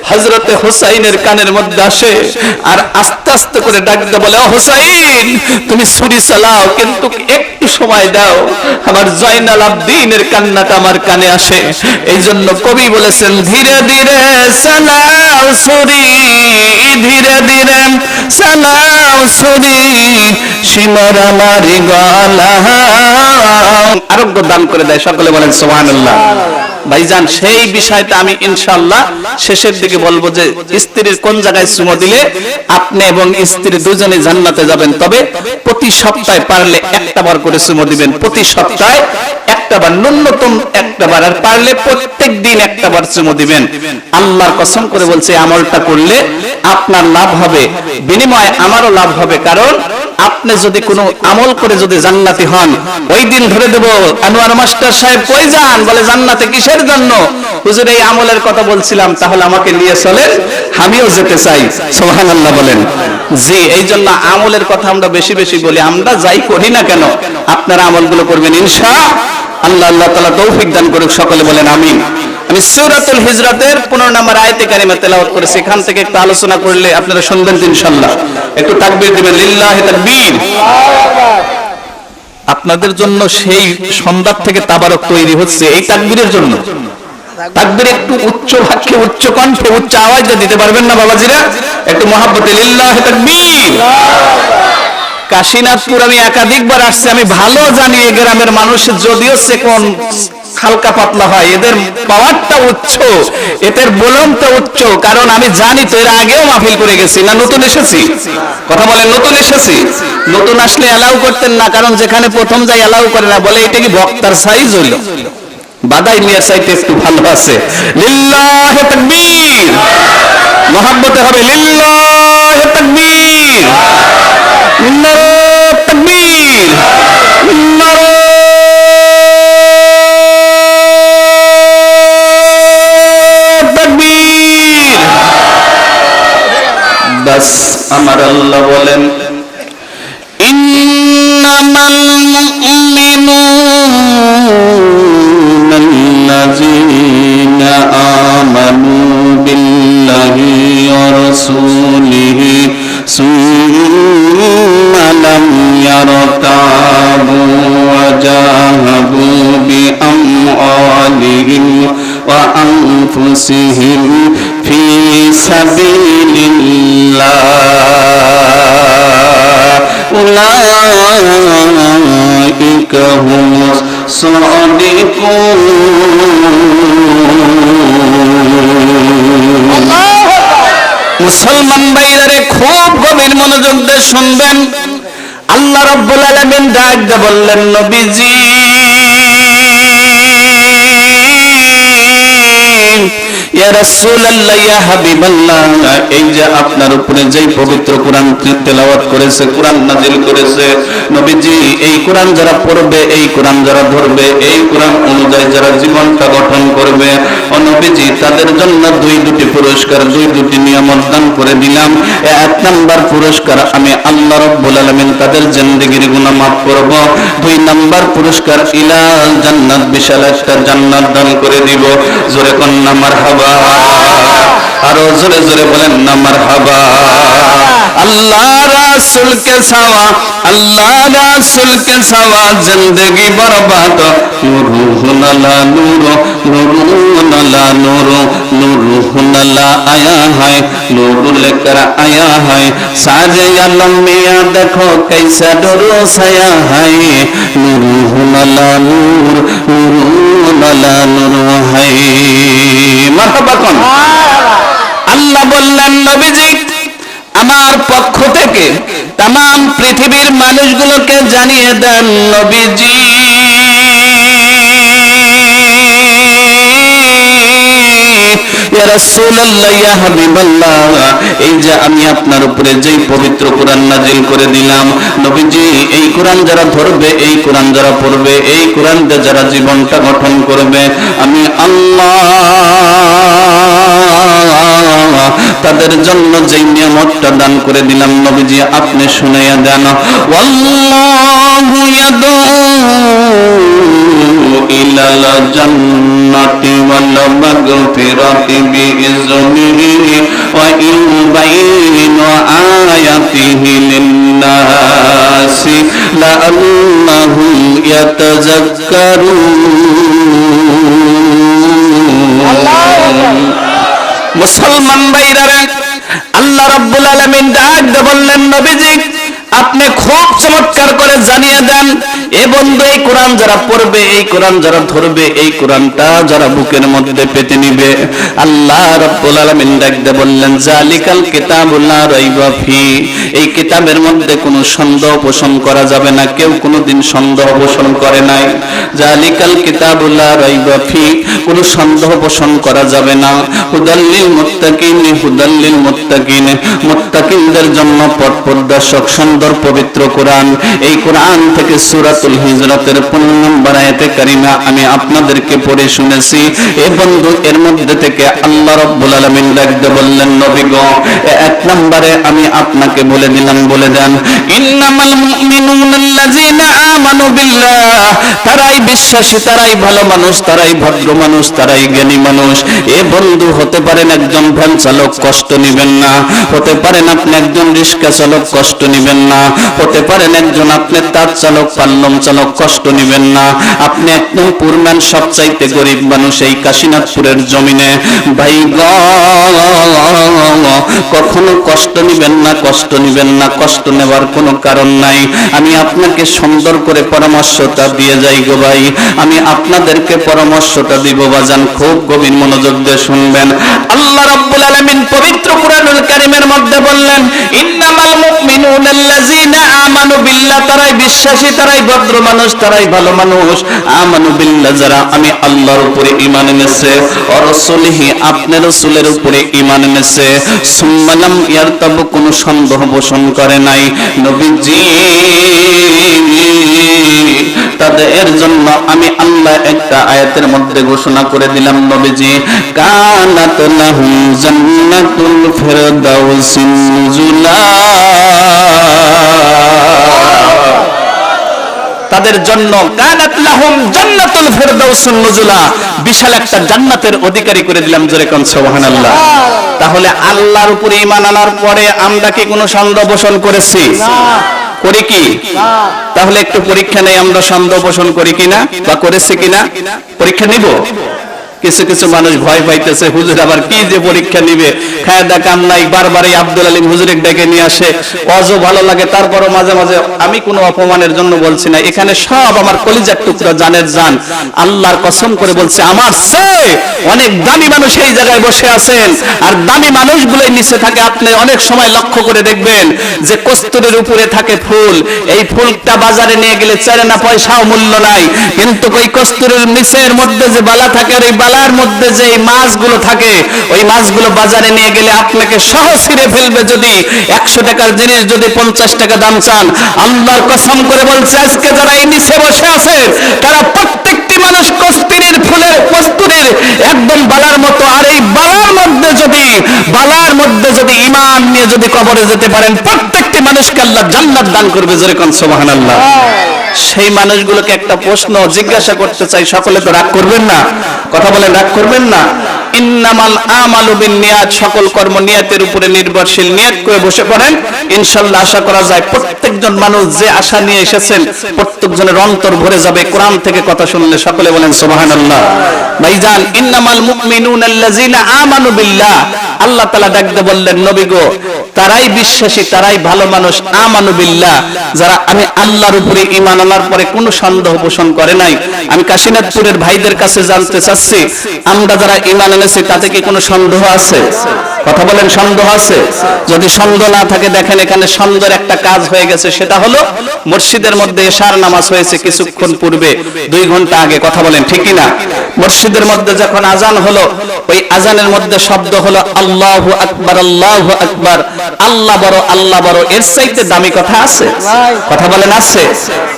হযরতে হুসাইনের কানের মধ্যে আসে, আর আস্তে আস্তে করে ডাকতে বলে, ও হুসাইন, তুমি ছুরি চালাও, কিন্তু একটু সময় দাও, আমার জয়নাল আবদিনের কান্নাটা আমার কানে আসে। এই জন্য কবি বলেছেন, ধীরে ধীরে চালাও ছুরি, ধীরে ধীরে চালাও ছুরি, শিমর আমারি গলা। আরোগ্য দান করে দেয়। সকলে বলেন সুবহানাল্লাহ। ভাইজান, সেই বিষয়টা আমি ইনশাআল্লাহ শেষের দিকে বলবো, যে স্ত্রীর কোন জায়গায় চুমো দিলে আপনি এবং স্ত্রী দুজনে জান্নাতে যাবেন। তবে প্রতি সপ্তাহে পারলে একটা বার করে চুমো দিবেন, প্রতি সপ্তাহে একটা বার, ন্যূনতম একটা বার, আর পারলে প্রত্যেক দিন একটা বার চুমো দিবেন। আল্লাহর কসম করে বলছে, আমলটা করলে আপনার লাভ হবে, বিনিময়ে আমারও লাভ হবে। কারণ আপনি যদি কোনো আমল করে যদি জান্নাতি হন, ওই দিন ধরে দেব, আনোয়ার মাস্টার সাহেব কই যান? বলে জান্নাতে। কিসের জন্য? হুজুর এই আমলের কথা বলছিলাম, তাহলে আমাকে নিয়ে চলেন, আমিও যেতে চাই। সুবহানাল্লাহ বলেন। জি, এই জন্য আমলের কথা আমরা বেশি বেশি বলি। আমরা যাই করি না কেন, আপনারা আমলগুলো করবেন ইনশাআল্লাহ। আল্লাহ তাআলা তৌফিক দান করুক। সকলে বলেন আমিন। আমি সূরাতুল হিজরাতের 15 নম্বর আয়াতে কারিমা তেলাওয়াত করেছি, এখান থেকে একটু আলোচনা করলে আপনারা শুনবেন ইনশাআল্লাহ। একটু তাকবীর দিবেন, লিল্লাহি তাকবীর। আপনাদের জন্য সেই সন্ধ্যা থেকে তাবারক তৈরি হচ্ছে এই তাকবীরের জন্য। তাকবীর একটু উচ্চ বাক্যে, উচ্চ কণ্ঠে, উচ্চ আওয়াজে দিতে পারবেন না বাবাজিরা? একটু মহব্বতে লিল্লাহি তাকবীর। কাশীনাথপুর আমি একাধিকবার আসছি, আমি ভালো জানি এই গ্রামের মানুষের যদিও সেকন হালকা পাতলা হয়, এদের পাওয়ারটা উচ্চ, এদের বলনটা উচ্চ। কারণ আমি জানি তো, এর আগেও মাহফিল করে গেছি না, নতুন এসেছি? কথা বলেন, নতুন এসেছি। নতুন আসলে এলাও করতেন না, কারণ যেখানে প্রথম যাই এলাও করে না, বলে এটা কি বক্তার সাইজ হইল? বাদাই মিয়ার সাইতে একটু ভালো আছে। লিল্লাহি তাকবীর। মহব্বতে হবে, লিল্লাহি তাকবীর, নারে তাকবীর, নারে তাকবীর। বাস আমার আল্লাহ বলেন, ইন্নামাল মুমিনুনা আল্লাযীনা আমানু বিল্লাহি ওয়া রাসূলিহি أنفسهم في سبيل الله أولئك هم الصادقون মুসলমান ভাইরা খুব গভীর মনোযোগ দিয়ে শুনবেন। আল্লাহ রাব্বুল আলামিন ডাক দিয়ে বললেন, নবীজি ইয়া রাসূলুল্লাহ, ইয়া হাবিবাল্লাহ, এই যে আপনার উপরে যেই পবিত্র কোরআন তেলাওয়াত করেছে, কোরআন নাজিল করেছে, নবীজি এই কোরআন যারা পড়বে, এই কোরআন যারা ধরবে, এই কোরআন অনুযায়ী যারা জীবনটা গঠন করবে, ও নবীজি তাদের জন্য দুটি পুরস্কার, দুটি নিয়ামত দান করে দিলাম। এক নাম্বার পুরস্কার, আমি আল্লাহ রাব্বুল আলামিন তাদের জিন্দেগির গুনাহ মাফ করব। 2 নাম্বার পুরস্কার, ইলা জান্নাত, বিশাল একটা জান্নাত দান করে দিব। জোরে কোন না মারহাবা, আরো জোরে জোরে বলেন না মারহাবা। আল্লাহ রাসূল কে সাওয়া, আল্লাহ রাসূল কে সাওয়া জিंदगी बर्बाद, नूरुहुन ला नूर, नूरुहुन ला नूर, नूरुहुन ला आया है, नूर लेकर आया है, सारे आलम में देखो कैसा नूर छाया है, नूरुहुन ला नूर, नूरुहुन ला नूर है। মারহাবা কোন। আল্লাহ বললেন, নবীজি আমার পক্ষ থেকে তাম পৃথিবীর মানুষগুলোকে জানিয়ে দেন, নবীজি ইয়া রাসূলুল্লাহ, ইয়া হাবিবাল্লাহ, এই যে আমি আপনার উপরে যেই পবিত্র কোরআন নাজিল করে দিলাম, নবীজি এই কোরআন যারা ধরবে, এই কোরআন যারা পড়বে, এই কোরআন দিয়ে যারা জীবনটা গঠন করবে, আমি আল্লাহ তাদের জন্য যেই নিয়ামতটা দান করে দিলাম, নবীজি আপনি শুনাইয়া দেন। ওয়াল্লাহু ইয়াদউ ইলাল জান্নাতি ওয়াল মাগফিরাতি বিইজনিহি ওয়া ইউবাইয়িনু আয়াতিহি লিন-নাসি লাআল্লাহুম ইয়াতাযাক্কারুন। মুসলমান ভাইরা, আল্লাহ রাব্বুল আলামিন ডাক দিয়ে বললেন, নবীজি আপনি খুব চমৎকার করে জানিয়ে দেন, এ বন্ধু এই কোরআন যারা পড়বে, এই কোরআন যারা ধরবে, এই কোরআনটা যারা বুকের মধ্যে পেতে নিবে, আল্লাহ রাব্বুল আলামিন ডাক দিয়ে বললেন, জালিকাল কিতাবুল লা রাইবা ফি, এই কিতাবের মধ্যে কোনো সন্দেহ পোষণ করা যাবে না। কেউ কোনোদিন সন্দেহ পোষণ করে নাই। জালিকাল কিতাবুল লা রাইবা ফি, কোনো সন্দেহ পোষণ করা যাবে না। হুদাল্লিল মুত্তাকিন, হুদাল্লিল মুত্তাকিন, মুত্তাকিনদের জন্য পথ প্রদর্শক সুন্দর পবিত্র কোরআন। এই কোরআন থেকে সূরাতুল হিজরাতের 15 নম্বর আয়াতে কারিমা আমি আপনাদেরকে পড়ে শুনেছি। এ বন্ধু, এর মধ্যে থেকে আল্লাহ রাব্বুল আলামিন ডাকতে বললেন, নবী গো, 1 নম্বরে আমি আপনাকে বলে দিলাম, বলে দেন, ইন্নামাল মুমিনুনা আল্লাযিনা আমানু বিল্লাহ, তারাই বিশ্বাসী, তারাই ভালো মানুষ, তারাই ভদ্র মানুষ, তারাই জ্ঞানী মানুষ। এ বন্ধু, হতে পারেন একজন ভ্যান চালক, কষ্ট নেবেন না। হতে পারেন আপনি একজন রিক্সা চালক, কষ্ট নেবেন না। হতে পারেন একজন আপনি তাঁত চালক, পাল্লম চালক, কষ্ট নেবেন না। আপনি একদম পুরম্যান, সবচাইতে গরিব মানুষ এই কাশীনাথপুরের জমিনে। ভাই গো, কখনো কষ্ট নেবেন না, কষ্ট নেবেন না, কষ্ট নেবার কোনো কারণ নাই। আমি আপনাকে সুন্দর করে পরামর্শটা দিয়ে যাই গো ভাই, আমি আপনাদেরকে পরামর্শটা দিব বাজান, খুব গভীর মনোযোগ দিয়ে শুনবেন। আল্লাহ রাব্বুল আলামিন পবিত্র কুরআনুল কারীমের মধ্যে বললেন, ইন্নামাল মুমিনুনা আল্লাযিনা আমানু বিল্লাহ, তারাই বিশ্বাসী, তারাই ভদ্র মানুষ, তারাই ভালো মানুষ। আমানু বিল্লাহ, যারা আমি আল্লাহর উপরে ঈমান এনেছে, ও রাসূলিহি, আপনার রাসূলের উপরে ঈমান এনেছে, সুম্মা লাম ইয়ারতাবু, কোনো সন্দেহ পোষণ করে নাই। নবীজি তাদের জন্য আমি আল্লাহ একটা আয়াতের মধ্যে ঘোষণা করে দিলাম, নবীজি কানাত লাহুম জান্নাতুল ফিরদাউসি নুজুলা, তাদের জন্য কানাত লাহুম জান্নাতুল ফিরদাউসুন নুজুলা, বিশাল একটা জান্নাতের অধিকারী করে দিলাম। জোরে কোন সুবহানাল্লাহ। তাহলে আল্লাহর উপরে ঈমান আনার পরে আমরা কি কোনো সন্দেহ পোষণ করেছি? করি কি? তাহলে একটু পরীক্ষা নেই, আমরা সন্দেহ পোষণ করি কিনা বা করেছি কিনা, পরীক্ষা নিব। কিছু কিছু মানুষ ভয় পাইতেছে, হুজুর আবার কি যে পরীক্ষা নিবে, খায়দা কাম নাই, বারবারই আব্দুল আলিম হুজুরের ডেকে নিয়ে আসে, অজও ভালো লাগে। তারপরও মাঝে মাঝে, আমি কোনো অপমানের জন্য বলছি না, এখানে সব আমার কলিজার টুকরা, জানের জান, আল্লাহর কসম করে বলছে, আমার চেয়ে অনেক দামি মানুষ এই জায়গায় বসে আছেন, আর দামি মানুষগুলোই নিচে থাকে। আপনি অনেক সময় লক্ষ্য করে দেখবেন যে কস্তুরীর উপরে থাকে ফুল, এই ফুলটা বাজারে নিয়ে গেলে 4 আনা পয়সাও মূল্য নাই, কিন্তু ওই কস্তুরীর নিচের মধ্যে যে বালা থাকে, আর এই বালার মধ্যে যে মাছগুলো থাকে, ওই মাছগুলো বাজারে নিয়ে গেলে আপনাকে সহ ছিঁড়ে ফেলবে। যদি 100 টাকার জিনিস যদি 50 টাকা দাম চান, আল্লাহর কসম করে বলছে, আজকে যারা এই নিচে বসে আছে তারা প্রত্যেকটি মানুষ কস্তুরীর ফুলের, কস্তুরীর একদম বালার মতো। আর এই বালার মধ্যে যদি ঈমান নিয়ে যদি কবরে যেতে পারেন, প্রত্যেকটি মানুষকে আল্লাহ জান্নাত দান করবে। জোরে কোন সুবহানাল্লাহ। সেই মানুষগুলোকে একটা প্রশ্ন জিজ্ঞাসা করতে চাই, সকলে তো রাগ করবেন না, কথা বলেন, রাগ করবেন না। ইন্নামাল আমালু বিন্নিয়াত, সকল কর্ম নিয়তের উপরে নির্ভরশীল। নিয়ত করে বসে পড়েন, ইনশাআল্লাহ আশা করা যায় প্রত্যেকজন মানুষ যে আশা নিয়ে এসেছেন, প্রত্যেকজনের অন্তর ভরে যাবে কোরআন থেকে কথা শুনলে। সকলে বলেন সুবহানাল্লাহ। ভাইজান, ইন্নামাল মুমিনুনা আল্লাযিনা আমানু বিল্লাহ, আল্লাহ তাআলা ডাকতে বললেন, নবী গো, তারাই বিশ্বাসী, তারাই ভালো মানুষ। আমানু বিল্লাহ, যারা আমি আল্লাহর উপরে ঈমান আনার পরে কোনো সন্দেহ পোষণ করে নাই। আমি কাশীনাথপুরের ভাইদের কাছে জানতে চাচ্ছি, আমরা যারা ঈমান এনেছি তাতে কি কোনো সন্দেহ আছে? কথা বলেন, সন্দেহ আছে? যদি সন্দেহ না থাকে, দেখেন এখানে সন্দেহের একটা কাজ হয়ে গেছে, সেটা হলো মসজিদের মধ্যে এশার নামাজ হয়েছে কিছুক্ষণ পূর্বে, 2 ঘন্টা আগে। কথা বলেন, ঠিক কি না? মসজিদের মধ্যে যখন আজান হলো, ওই আজানের মধ্যে শব্দ হলো আল্লাহু আকবার, আল্লাহু আকবার, আল্লাহ বড়, আল্লাহ বড়। এর চাইতে দামি কথা আছে? কথা বলেন, আছে?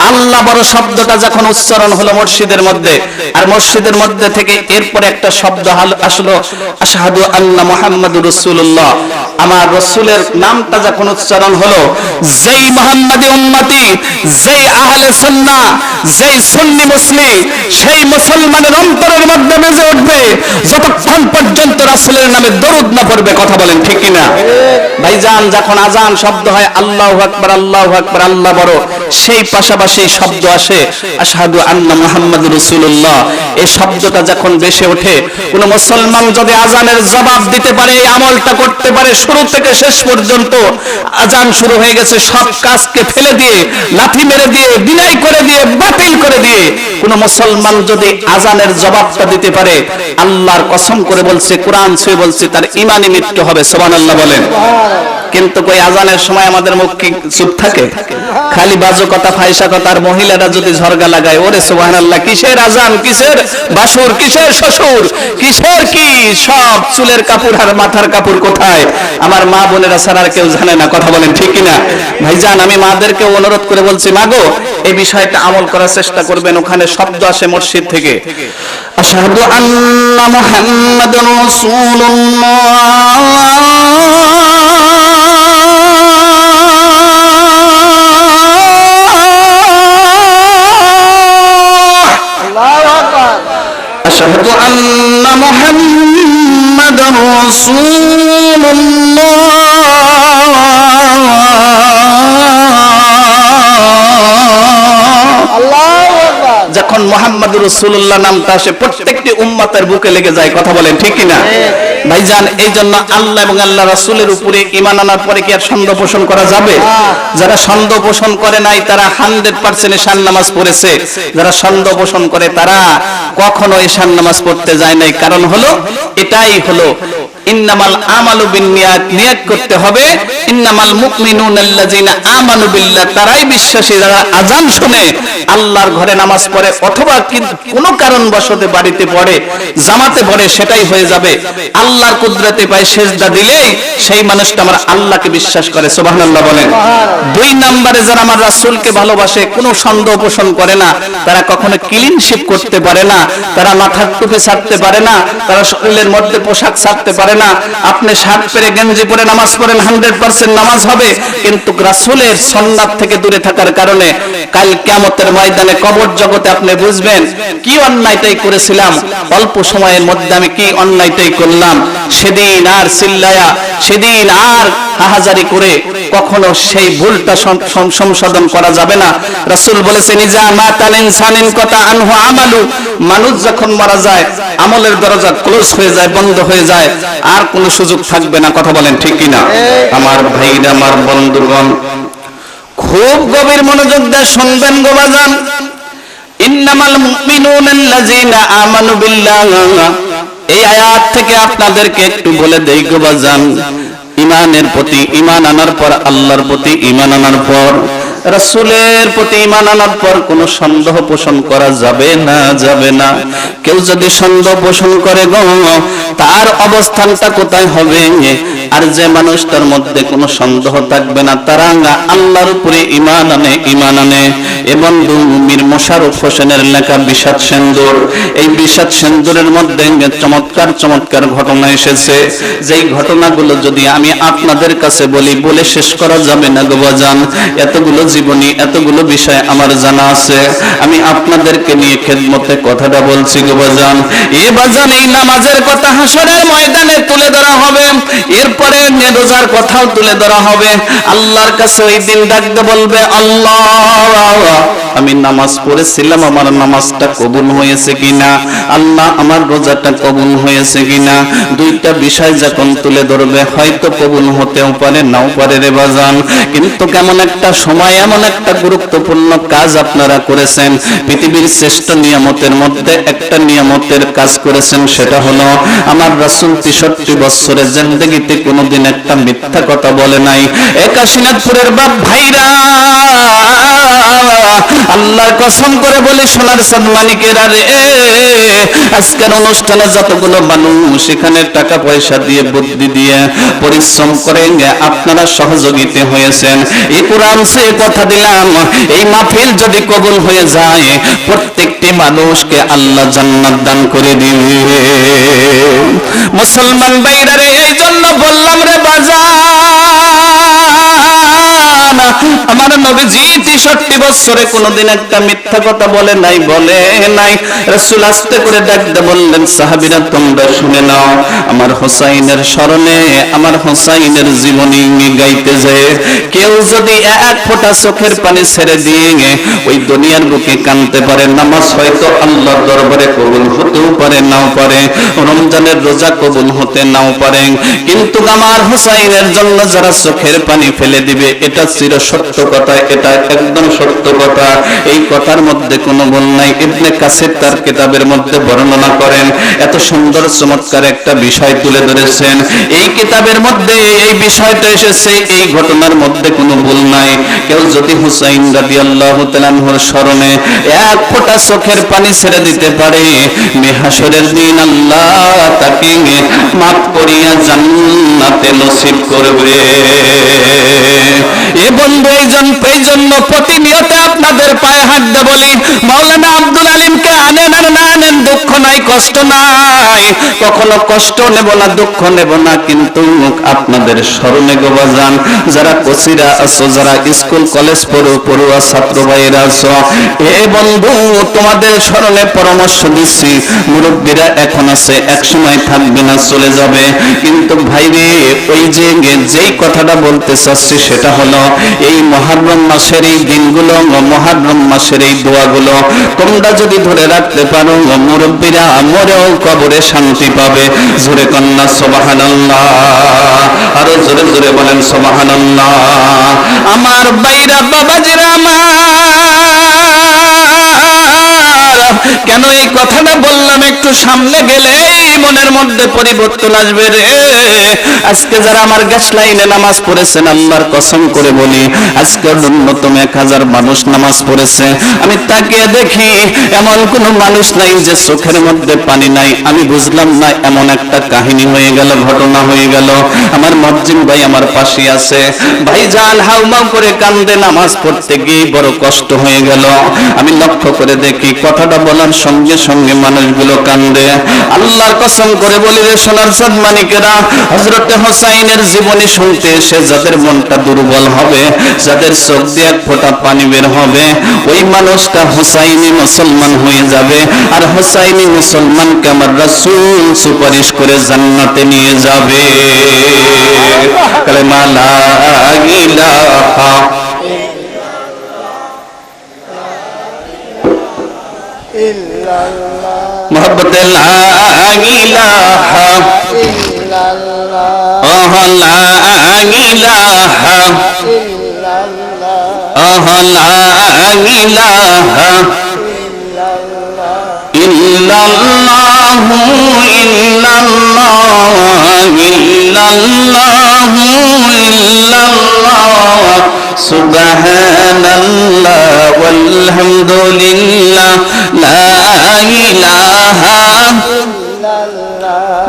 আল্লাহ বড় শব্দটা যখন উচ্চারণ হলো মসজিদের মধ্যে, আর মসজিদের মধ্যে থেকে এরপরে একটা শব্দ আসলো, আশহাদু আন্না মুহাম্মাদুর রাসূলুল্লাহ, আমার রাসূলের নামটা যখন উচ্চারণ হলো, যেই মুহাম্মাদি উম্মতি, যেই আহলে সুন্নাহ, যেই সুন্নি মুসলিম, সেই মুসলমানের অন্তরের মধ্যে বেজে উঠবে যতক্ষণ পর্যন্ত রাসূলের নামে দরুদ না পড়বে। কথা বলেন, ঠিক কি না? ভাইজান, যখন আজান শব্দ হয় আল্লাহু আকবার, আল্লাহু আকবার, আল্লাহ বড়, সেই পাশাপাশি শব্দ আসে আশহাদু আন্না মুহাম্মাদুর রাসূলুল্লাহ। এই শব্দটা যখন ভেসে ওঠে, কোন মুসলমান যদি আজানের জবাব দিতে পারে, এই আমলটা করতে পারে, শুরু থেকে শেষ পর্যন্ত আজান শুরু হয়ে গেছে, সব কাজকে ফেলে দিয়ে, লাথি মেরে দিয়ে, বিনয় করে দিয়ে, বাতিল করে দিয়ে কোন মুসলমান যদি আজানের জবাবটা দিতে পারে, আল্লাহর কসম করে বলছে, কোরআন ছুঁয়ে বলছে, তার ঈমানি মৃত্যু হবে। সুবহানাল্লাহ বলেন। কিন্তু কই আজানের সময় আমাদের মুখ কি চুপ থাকে? খালি বাজে কথা, ফাইসা কথা। আর মহিলারা যদি ঝরগা লাগায়, ওরে সুবহানাল্লাহ, কিসের আজান, কিসের বাসুর, কিসের শ্বশুর, কিসের কি, সব চুলের কাপড় আর মাথার কাপড় কোথায় আমার মা বোনেরা ছাড়া আর কেউ জানে না। কথা বলেন, ঠিক কিনা? ভাইজান, আমি মাদেরকে অনুরোধ করে বলছি, মাগো, এই বিষয়টা আমল করার চেষ্টা করবেন। ওখানে শব্দ আসে মসজিদ থেকে, আশহাদু আন্না মুহাম্মাদুর রাসূলুল্লাহ, আশহাদু আন্না মুহাম্মাদুর রাসূলুল্লাহ। যখন মুহাম্মাদুর রাসূলুল্লাহ নামটা আসে, প্রত্যেকটি উম্মতের বুকে লেগে যায়। কথা বলেন, ঠিক কি না? ভাইজান, এই জন্য আল্লাহ এবং আল্লাহ রাসূলের উপরে ঈমান আনার পরে কি আর সন্দেহ পোষণ করা যাবে? যারা সন্দেহ পোষণ করে নাই, তারা 100% ঈশান নামাজ পড়েছে। যারা সন্দেহ পোষণ করে, তারা কখনো ঈশান নামাজ পড়তে যায় নাই। কারণ হলো, এটাই হলো ইন্নামাল আমালু বিন্নিয়াত, নিয়ত করতে হবে। ইন্নামাল মুমিনুনা আল্লাযিনা আমানু বিল্লাহ, তারাই বিশ্বাসী যারা আজান শুনে আল্লাহর ঘরে নামাজ পড়ে, অথবা কোনো কারণবশত বাড়িতে পড়ে, জামাতে পড়ে, সেটাই হয়ে যাবে। আল্লাহর কুদরতে পায় সেজদা দিলেই সেই মানুষটা আমার আল্লাহকে বিশ্বাস করে। সুবহানাল্লাহ বলেন। 2 নম্বরে, যারা আমার রাসূলকে ভালোবাসে, কোনো সন্দেহ পোষণ করে না, তারা কখনো ক্লিন শিপ করতে পারে না, তারা মাথার টুপি ছাড়তে পারে না, তারা শরীরের মধ্যে পোশাক ছাড়তে পারে না। আপনি শার্ট পরে গেঞ্জি পরে নামাজ পড়েন, 100% নামাজ হবে, কিন্তু রাসূলের সুন্নাত থেকে দূরে থাকার কারণে কাল কিয়ামতের ময়দানে, কবর জগতে আপনি বুঝবেন কি অন্যায়টাই করেছিলাম, অল্প সময়ের মধ্যে আমি কি অন্যায়টাই করলাম। সেদিন আর চিল্লায়া, সেদিন আর হাহাজারি করে কখনো সেই ভুলটা সংশোধন করা যাবে না। রাসূল বলেছেন ইজা মাতাল ইনসানিন কাতা আনহু আমালু, মানুষ যখন মারা যায় আমলের দরজা ক্লোজ হয়ে যায়, বন্ধ হয়ে যায়, আর কোনো সুযোগ থাকবে না। কথা বলেন ঠিক কিনা? আমার ভাইরা, আমার বন্ধুগণ, খুব গভীর মনোযোগ দিয়ে শুনবেন গো বাজান। ইন্নামাল মুমিনুনা আল্লাযিনা আমানু বিল্লাহ, এই আয়াত থেকে আপনাদেরকে একটু বলে দেই গো বাজান, ঈমানের প্রতি ঈমান আনার পর, আল্লাহর প্রতি ঈমান আনার পর, রাসূলের প্রতি ঈমান আনার পর কোনো সন্দেহ পোষণ করা যাবে না, যাবে না। কেউ যদি সন্দেহ পোষণ করে গো, তার অবস্থানটা কোথায় হবে? আর যে মানুষটার মধ্যে কোনো সন্দেহ থাকবে না, তারা আল্লাহর উপরে ঈমান আনে, ঈমান আনে। এবং মীর মোশাররফ হোসেনের লেখা বিষাদ সিন্দুর, এই বিষাদ সিন্দুরের মধ্যে চমৎকার চমৎকার ঘটনা এসেছে, যেই ঘটনাগুলো যদি আমি আপনাদের কাছে বলি, বলে শেষ করা যাবে না গো বাজান। এতগুলো জীবনী, এতগুলো বিষয় আমার জানা আছে, আমি আপনাদেরকে নিয়ে খেদমতে কথাটা বলছি গো বাজান। এ বাজান, এই নামাজের কথা হাসরের ময়দানে তুলে ধরা হবে, এরপরে রোজার কথাও তুলে ধরা হবে। আল্লাহর কাছে ওই দিন ডাকতে বলবে, আল্লাহ আমি নামাজ পড়েছিলাম, আমার নামাজটা কবুল হয়েছে কিনা, আল্লাহ আমার রোজাটা কবুল হয়েছে কিনা। দুইটা বিষয় যখন তুলে ধরবে, হয়তো কবুল হতেও পারে, নাও পারে রে বাজান। কিন্তু কেমন একটা সময়, এমন একটা গুরুত্বপূর্ণ কাজ আপনারা করেছেন, পৃথিবীর শ্রেষ্ঠ নিয়ামতের মধ্যে একটা নিয়ামতের কাজ করেছেন, সেটা হলো আমার রাসূল ৬৩ বছরের জিন্দেগিতে কোনোদিন একটা মিথ্যা কথা বলে নাই। কাশীনাথপুরের বাপ ভাইরা, আল্লাহর কসম করে বলে সোনার সাদমানিকেরা রে, আজকের অনুষ্ঠানে যতগুলো মানুষ এখানে টাকা পয়সা দিয়ে, বুদ্ধি দিয়ে, পরিশ্রম করে আপনারা সহযোগিতা হয়েছেন, এই কোরআন সে কথা দিলাম, এই মাহফিল যদি কবুল হয়ে যায়, প্রত্যেকটি মানুষকে আল্লাহ জান্নাত দান করে দিবে। মুসলমান ভাইরা রে, এই জন্য বললাম রে বাজান, আমার নবীজি ৬৩ বছরে কোনোদিন একটা মিথ্যা কথা বলে নাই, বলে নাই। রাসূল আস্তে করে ডাকতে বললেন, সাহাবীরা তোমরা শুনে নাও, আমার হোসাইনের স্মরণে, আমার হোসাইনের জীবনী গাইতে যায় কেউ যদি এক ফোঁটা চোখের পানি ছেড়ে দিয়ে ওই দুনিয়ার বুকে কাঁদতে পারে, নামাজ হয়তো আল্লাহর দরবারে কবুল হতেও পারে, নাও পারে, রমজানের রোজা কবুল হতে নাও পারে, কিন্তু আমার হোসাইনের জন্য যারা চোখের পানি ফেলে দিবে, এটা চির সত্য কথা, এটা একদম সত্য কথা, এই কথার মধ্যে কোনো ভুল নাই। ইবনে কাসির তার কিতাবের মধ্যে বর্ণনা করেন, এত সুন্দর চমৎকার একটা বিষয় তুলে ধরেছেন, এই কিতাবের মধ্যে এই বিষয়টা এসেছে, এই ঘটনার মধ্যে কোনো ভুল নাই। কেউ যদি হুসাইন রাদিয়াল্লাহু তাআলা আনহুর স্মরণে এক ফোঁটা চোখের পানি ছেড়ে দিতে পারে, হাশরের দিন আল্লাহ তাকে মাফ করিয়া জান্নাতে নসিব করবে। এ বন্ধু, এই জন্য প্রতিনিয়ত আপনাদের পায়ে হাত দিয়ে বলি, মাওলানা আব্দুল আলিমকে আনেন আর না আনেন, দুঃখ নাই, কষ্ট নাই, কখনো কষ্ট নেব না, দুঃখ নেব না, কিন্তু আপনাদের স্মরণে গো বাজান, যারা কোচিরা আছো, যারা স্কুল কলেজ পড়ুয়া ছাত্র ভাইয়েরা আছো, এ বন্ধু তোমাদের স্মরণে পরামর্শ দিচ্ছি, মুরব্বীরা এখন আছে, এক সময় থাকবে না, চলে যাবে, কিন্তু ভাইরে ওই যেই কথাটা বলতে চাচ্ছি সেটা হলো, এই মুহররম মাসের এই দিনগুলো, মুহররম মাসের এই দোয়াগুলো তোমরা যদি ধরে রাখতে পারো, মুরব্বীরা মরেও কবরে শান্তি পাবে। জোরে কন্যা সুবহানাল্লাহ, আরো জোরে জোরে বলেন সুবহানাল্লাহ। আমার বাইরা, বাবাজিরা আমার, কেন এই কথাটা বললাম, একটু সামনে গেলে মনের মধ্যে পরিবর্তন আসবে রে। আজকে যারা আমার গ্যাস লাইনে নামাজ পড়েছেন, আল্লাহর কসম করে বলি, আজকে ন্যূনতম 1000 মানুষ নামাজ পড়েছে, আমি তাকিয়ে দেখি এমন কোন মানুষ নাই যে চোখের মধ্যে পানি নাই। আমি বুঝলাম না, এমন একটা কাহিনী হয়ে গেল, ঘটনা হয়ে গেল। আমার মসজিদ ভাই আমার পাশে আছে, ভাইজান হাউমাউ করে কান্দে, নামাজ পড়তে গিয়ে বড় কষ্ট হয়ে গেল। আমি লক্ষ্য করে দেখি, কথাটা বলার সঙ্গে সঙ্গে মানুষগুলো কান্দে। আল্লাহর কসম করে বলি রে সোনার চাঁদ মানিকেরা, হযরতে হোসাইনের জীবনী শুনতে এসে যাদের মনটা দুর্বল হবে, যাদের চোখ দিয়ে এক ফোঁটা পানি বের হবে, ওই মানুষটা হোসাইনি মুসলমান হয়ে যাবে। আর হোসাইনি মুসলমানকে আমার রাসূল সুপারিশ করে জান্নাতে নিয়ে যাবে। কালেমা লা ইলাহা মোহব্বতে লা ইলাহা ওহ লা ইলাহা ওহ লা ইলাহা ইল্লাল্লাহু ইল্লাল্লাহু ইল্লাল্লাহু ইল্লাল্লাহ সুবহানাল্লাহ ওয়ালহামদুলিল্লাহ লা ইলাহা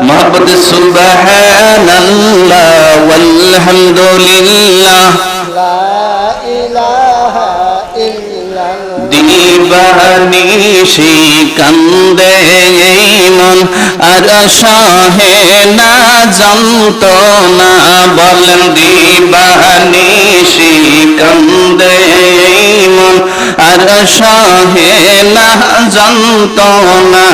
মোহাম্মদ সুবহানাল্লাহ ওয়ালহামদুলিল্লাহ লা ইলাহা ইল্লাল্লাহ। দিবানিশি কান্দে মন আর সহে না যন্ত্রণা, বলেন দিবানিশি কান্দে মন আর সহে না যন্ত্রণা।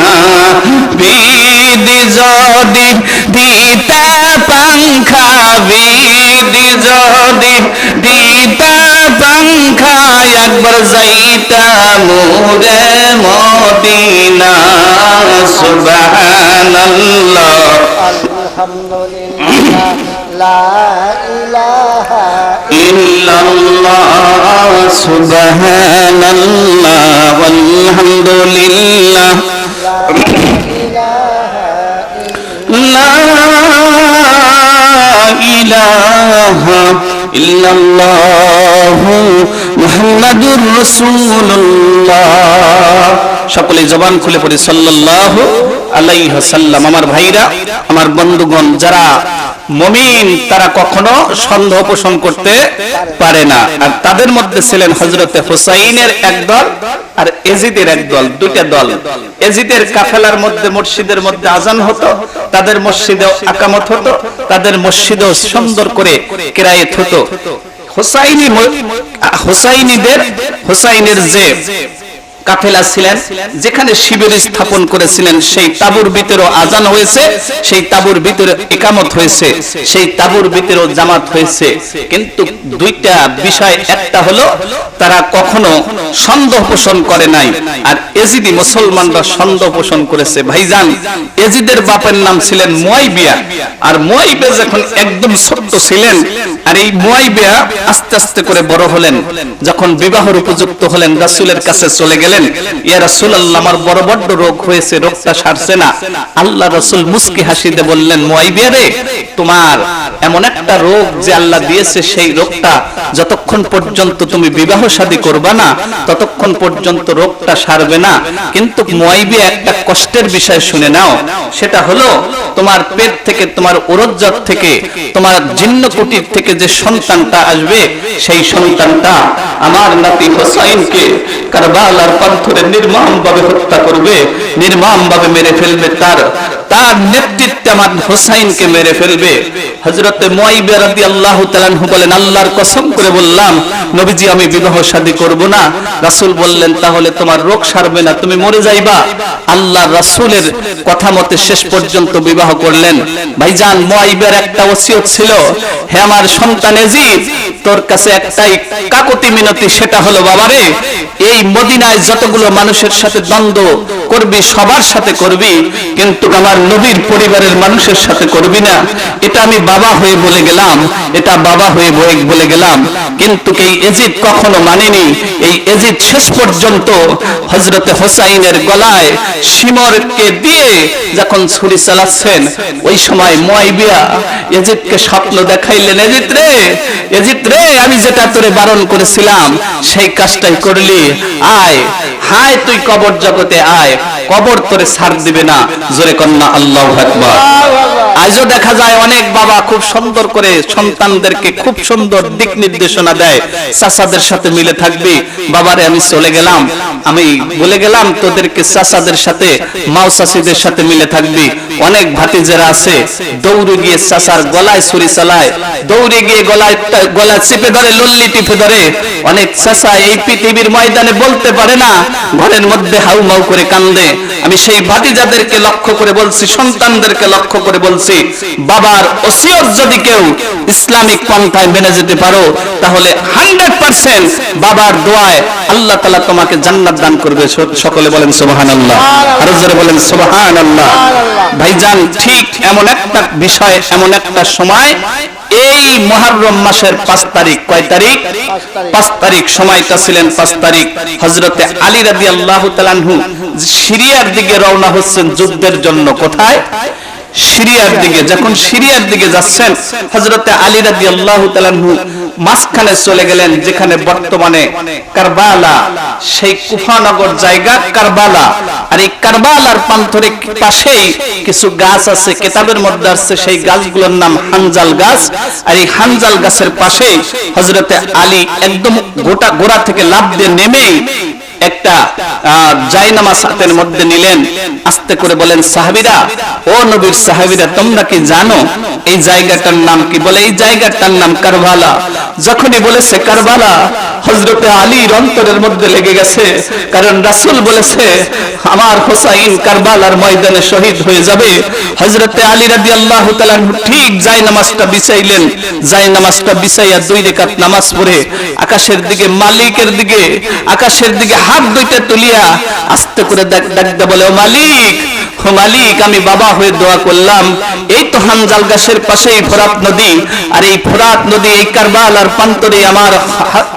বিধি যদি দিতা পাংখা, বিধি যদি দিতা পাংখা, একবার যাইতা মুরে মদিনা। সুবহানাল্লাহ আলহামদুলিল্লাহ লা ইলাহা ইল্লাল্লাহ সুবহানাল্লাহ ওয়ালহামদুলিল্লাহ লা ইলাহা ইল্লাল্লাহু মুহাম্মাদুর রাসূলুল্লাহ। সকলে জবান খুলে পড়ি সাল্লাল্লাহু আলাইহি ওয়াসাল্লাম। আমার ভাইরা, আমার বন্ধুগণ, যারা মুমিন তারা কখনো সন্দেহ পোষণ করতে পারে না। আর তাদের মধ্যে ছিলেন হযরতে হুসাইনের একদল আর এজিদের একদল, দুইটা দল। এজিদের কাফেলার মধ্যে মসজিদের মধ্যে আজান হতো, তাদের মসজিদেও আকামত হতো, তাদের মসজিদেও সুন্দর করে কিরায়াত হতো। হুসাইনের যে কাফেলা ছিলেন, যেখানে শিবির স্থাপন করেছিলেন, সেই তাবুর ভিতরেও আজান হয়েছে, সেই তাবুর ভিতরে ইকামত হয়েছে, সেই তাবুর ভিতরেও জামাত হয়েছে। কিন্তু দুইটা বিষয়, একটা হলো তারা কখনো সন্দেহ পোষণ করে নাই, আর এজিদি মুসলমানরা সন্দেহ পোষণ করেছে। ভাইজান, এজিদের বাপের নাম ছিলেন মুয়াইবিয়া, আর মুয়াইবিয়া যখন একদম ছোট্ট ছিলেন, আর এই মুয়াইবিয়া আস্তে আস্তে করে বড় হলেন, যখন বিবাহের উপযুক্ত হলেন, রাসূলের কাছে চলে গেলেন, ইয়া রাসূলুল্লাহ, আমার বড় বড় রোগ হয়েছে, রোগটা সারছে না। আল্লাহ রাসূল মুস্কি হাসিতে বললেন, মুয়াইবিয়া রে, তোমার এমন একটা রোগ যে আল্লাহ দিয়েছে, সেই রোগটা যতক্ষণ পর্যন্ত তুমি বিবাহ শাদী করবে না, ততক্ষণ পর্যন্ত রোগটা সারবে না। কিন্তু মুয়াইবিয়া, একটা কষ্টের বিষয় শুনে নাও, সেটা হলো তোমার পেট থেকে, তোমার উরজ্জাত থেকে, তোমার জিন্নকুটির থেকে যে সন্তানটা আসবে, সেই সন্তানটা আমার নাতি হোসাইনকে কারবালার পাথরে নির্মমভাবে হত্যা করবে, নির্মমভাবে মেরে ফেলবে। তার নেতৃত্বে আমার হোসাইনকে মেরে ফেলবে। হযরতে মুয়াইবিয়া রাদিয়াল্লাহু তাআলা আনহু বলেন, আল্লাহর কসম করে বললাম নবীজি, আমি বিবাহ শাদী করব না। রাসূল বললেন, তাহলে তোমার রোগ সারবে না, তুমি মরে যাইবা। আল্লাহ রাসূলের কথা মতে শেষ পর্যন্ত বিবাহ করলেন। ভাইজান, মুয়াইবিয়ার একটা ওসিয়ত ছিল, হে আমার সন্তান এজিদ, তোর কাছে একটাই কাকুতি মিনতি, সেটা হলো বাবারে, এই মদিনায় যতগুলো মানুষের সাথে দ্বন্দ্ব করবি, সবার সাথে করবি, কিন্তু আমার নবীর পরিবারের মানুষের সাথে করবি না। এটা আমি বাবা হয়ে বলে গেলাম, এটা বাবা হয়ে বলে গেলাম। কিন্তু এই এজিদ কখনো মানেনি। এই এজিদ শেষ পর্যন্ত হযরতে হোসাইনের গলায় শিমরকে দিয়ে যখন ছুরি চালাচ্ছেন, ওই সময় মুয়াইবিয়া এজিদকে স্বপ্ন দেখাইলেন, এজিদ রে, আমি যেটা তোরে বারণ করেছিলাম সেই কাজটাই করলি, আয়, হায় তুই কবর জগতে আয়, কবর তোরে ছাড় দিবে না। জোরে কন্যা আল্লাহু আকবার। আজও দেখা যায় অনেক বাবা খুব সুন্দর করে সন্তানদেরকে খুব সুন্দর দিক নির্দেশনা দেয়, চাচাদের সাথে মিলে থাকবি, বাবারে আমি চলে গেলাম, আমি বলে গেলাম তোদেরকে চাচাদের সাথে মাও চাচিদের সাথে মিলে থাকবি। অনেক ভাতিজেরা আছে দৌড়ে গিয়ে চাচার গলায় ছুরি চালায়, দৌড়ে গিয়ে গলা চেপে ধরে, লল্লি টিপে ধরে। অনেক চাচা এই পৃথিবীর ময়দানে বলতে পারে না, ঘরের মধ্যে হাউমাউ করে কান্দে। আমি সেই ভাতিজাদেরকে লক্ষ্য করে বলছি, সন্তানদেরকে লক্ষ্য করে বলছি, বাবার ওসিয়ত যদি কেউ ইসলামিক পন্থায় মেনে যেতে পারো তাহলে 100% বাবার দোয়ায় আল্লাহ তাআলা তোমাকে জান্নাত দান করবে। সকলে বলেন সুবহানাল্লাহ, আরো জোরে বলেন সুবহানাল্লাহ। ভাইজান, ঠিক এমন একটা বিষয়, এমন একটা সময়, এই মুহররম মাসের 5 তারিখ, কয় তারিখ? 5 তারিখ। সময়টা ছিলেন 5 তারিখ। হযরতে আলী রাদিয়াল্লাহু তাআলা আনহু সিরিয়ার দিকে রওনা হচ্ছেন যুদ্ধের জন্য। কোথায়? সিরিয়ার দিকে। যখন সিরিয়ার দিকে যাচ্ছেন, হযরতে আলী রাদিয়াল্লাহু তাআলা আনহু মাঝখানে চলে গেলেন, যেখানে বর্তমানে কারবালা, সেই কুফানগর জায়গা কারবালা। আর এই কারবালার প্রান্তরের পাশেই কিছু গাছ আছে, কিতাবের মধ্যে আছে সেই গাছগুলোর নাম হানজাল গাছ। আর এই হানজাল গাছের পাশেই হযরতে আলী একদম গোড়া থেকে লাফ দিয়ে নেমেই একটা জায়নামাজ হাতের মধ্যে নিলেন। আস্তে করে বলেন, সাহাবীরা, ও নবীর সাহাবীরা, তোমরা কি জানো এই জায়গাটার নাম কি? বলে, এই জায়গাটার নাম কারবালা। যখনই বলেছে কারবালা, হযরতে আলীর অন্তরের মধ্যে লেগে গেছে, কারণ রাসূল বলেছে আমার হোসাইন কারবালার ময়দানে শহীদ হয়ে যাবে। হযরতে আলী রাদিয়াল্লাহু তাআলা ঠিক জায়নামাজটা বিছাইলেন। জায়নামাজটা বিছাইয়া 2 রাকাত নামাজ পড়ে আকাশের দিকে, মালিকের দিকে, আকাশের দিকে হাত দুইটা তুলিয়া আস্তে করে ডাকতে বলে, ও মালিক, ও মালিক, আমি বাবা হয়ে দোয়া করলাম, এই তো হানজাল গাছের পাশেই ফোরাত নদী, আর এই ফোরাত নদী, এই কারবালার প্রান্তরে আমার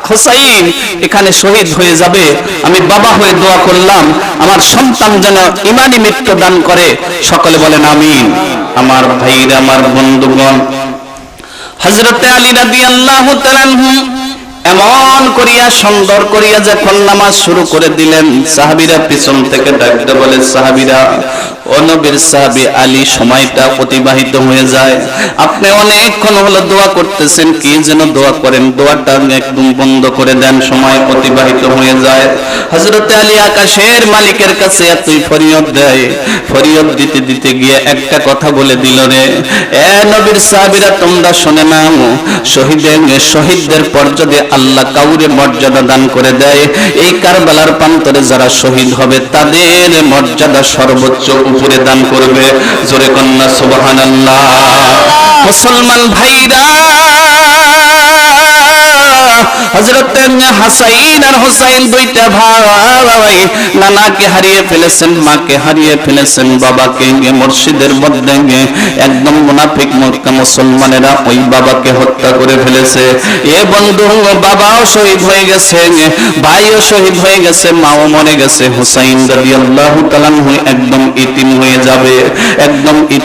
হোসাইন এখানে শহীদ হয়ে যাবে। আমি বাবা হয়ে দোয়া করলাম, আমার সন্তান যেন ঈমানি মৃত্যু দান করে। সকলে বলেন আমিন। আমার ভাইরা, আমার বন্ধুগণ, হযরতে আলী রাদিয়াল্লাহু তাআলা আনহু এমন করিয়া সুন্দর করিয়া যখন নামাজ শুরু করে দিলেন, সাহাবীরা পিছন থেকে ডাকতে বলে, সাহাবীরা, ও নবীর সাহাবী আলী, সময়টা অতিবাহিত হয়ে যায়, আপনি অনেকক্ষণ হলো দোয়া করতেছেন, কি যেন দোয়া করেন, দোয়াটা একদম বন্ধ করে দেন, সময় অতিবাহিত হয়ে যায়। হযরতে আলী আকাশের মালিকের কাছে এতই ফরিয়াদ দেয়, ফরিয়াদ দিতে দিতে গিয়ে একটা কথা বলে দিল, রে এ নবীর সাহাবীরা, তোমরা শুনে নাও, শহীদদের পর যদি আল্লাহ কাউরে মর্যাদা দান করে দেয়, এই কারবালার প্রান্তরে যারা শহীদ হবে তাদের মর্যাদা সর্বোচ্চ উপরে দান করবে। জোরে কন্যা সুবহানাল্লাহ। মুসলমান ভাইরা, হযরত হাসাইন আর হোসাইন দুইটা ভাই নানাকে হারিয়ে ফেলেছেন, মাকে হারিয়ে ফেলেছেন, বাবাকে মসজিদের মধ্যে একদম মুনাফিক মুসলমানেরা ওই বাবাকে হত্যা করে ফেলেছে। এ বন্ধু, বাবাও শহীদ হয়ে গেছে, ভাইও শহীদ হয়ে গেছে, মাও মরে গেছে। হোসাইন রাদিয়াল্লাহু তাআলা একদম ইতিম হয়ে যাবে, একদম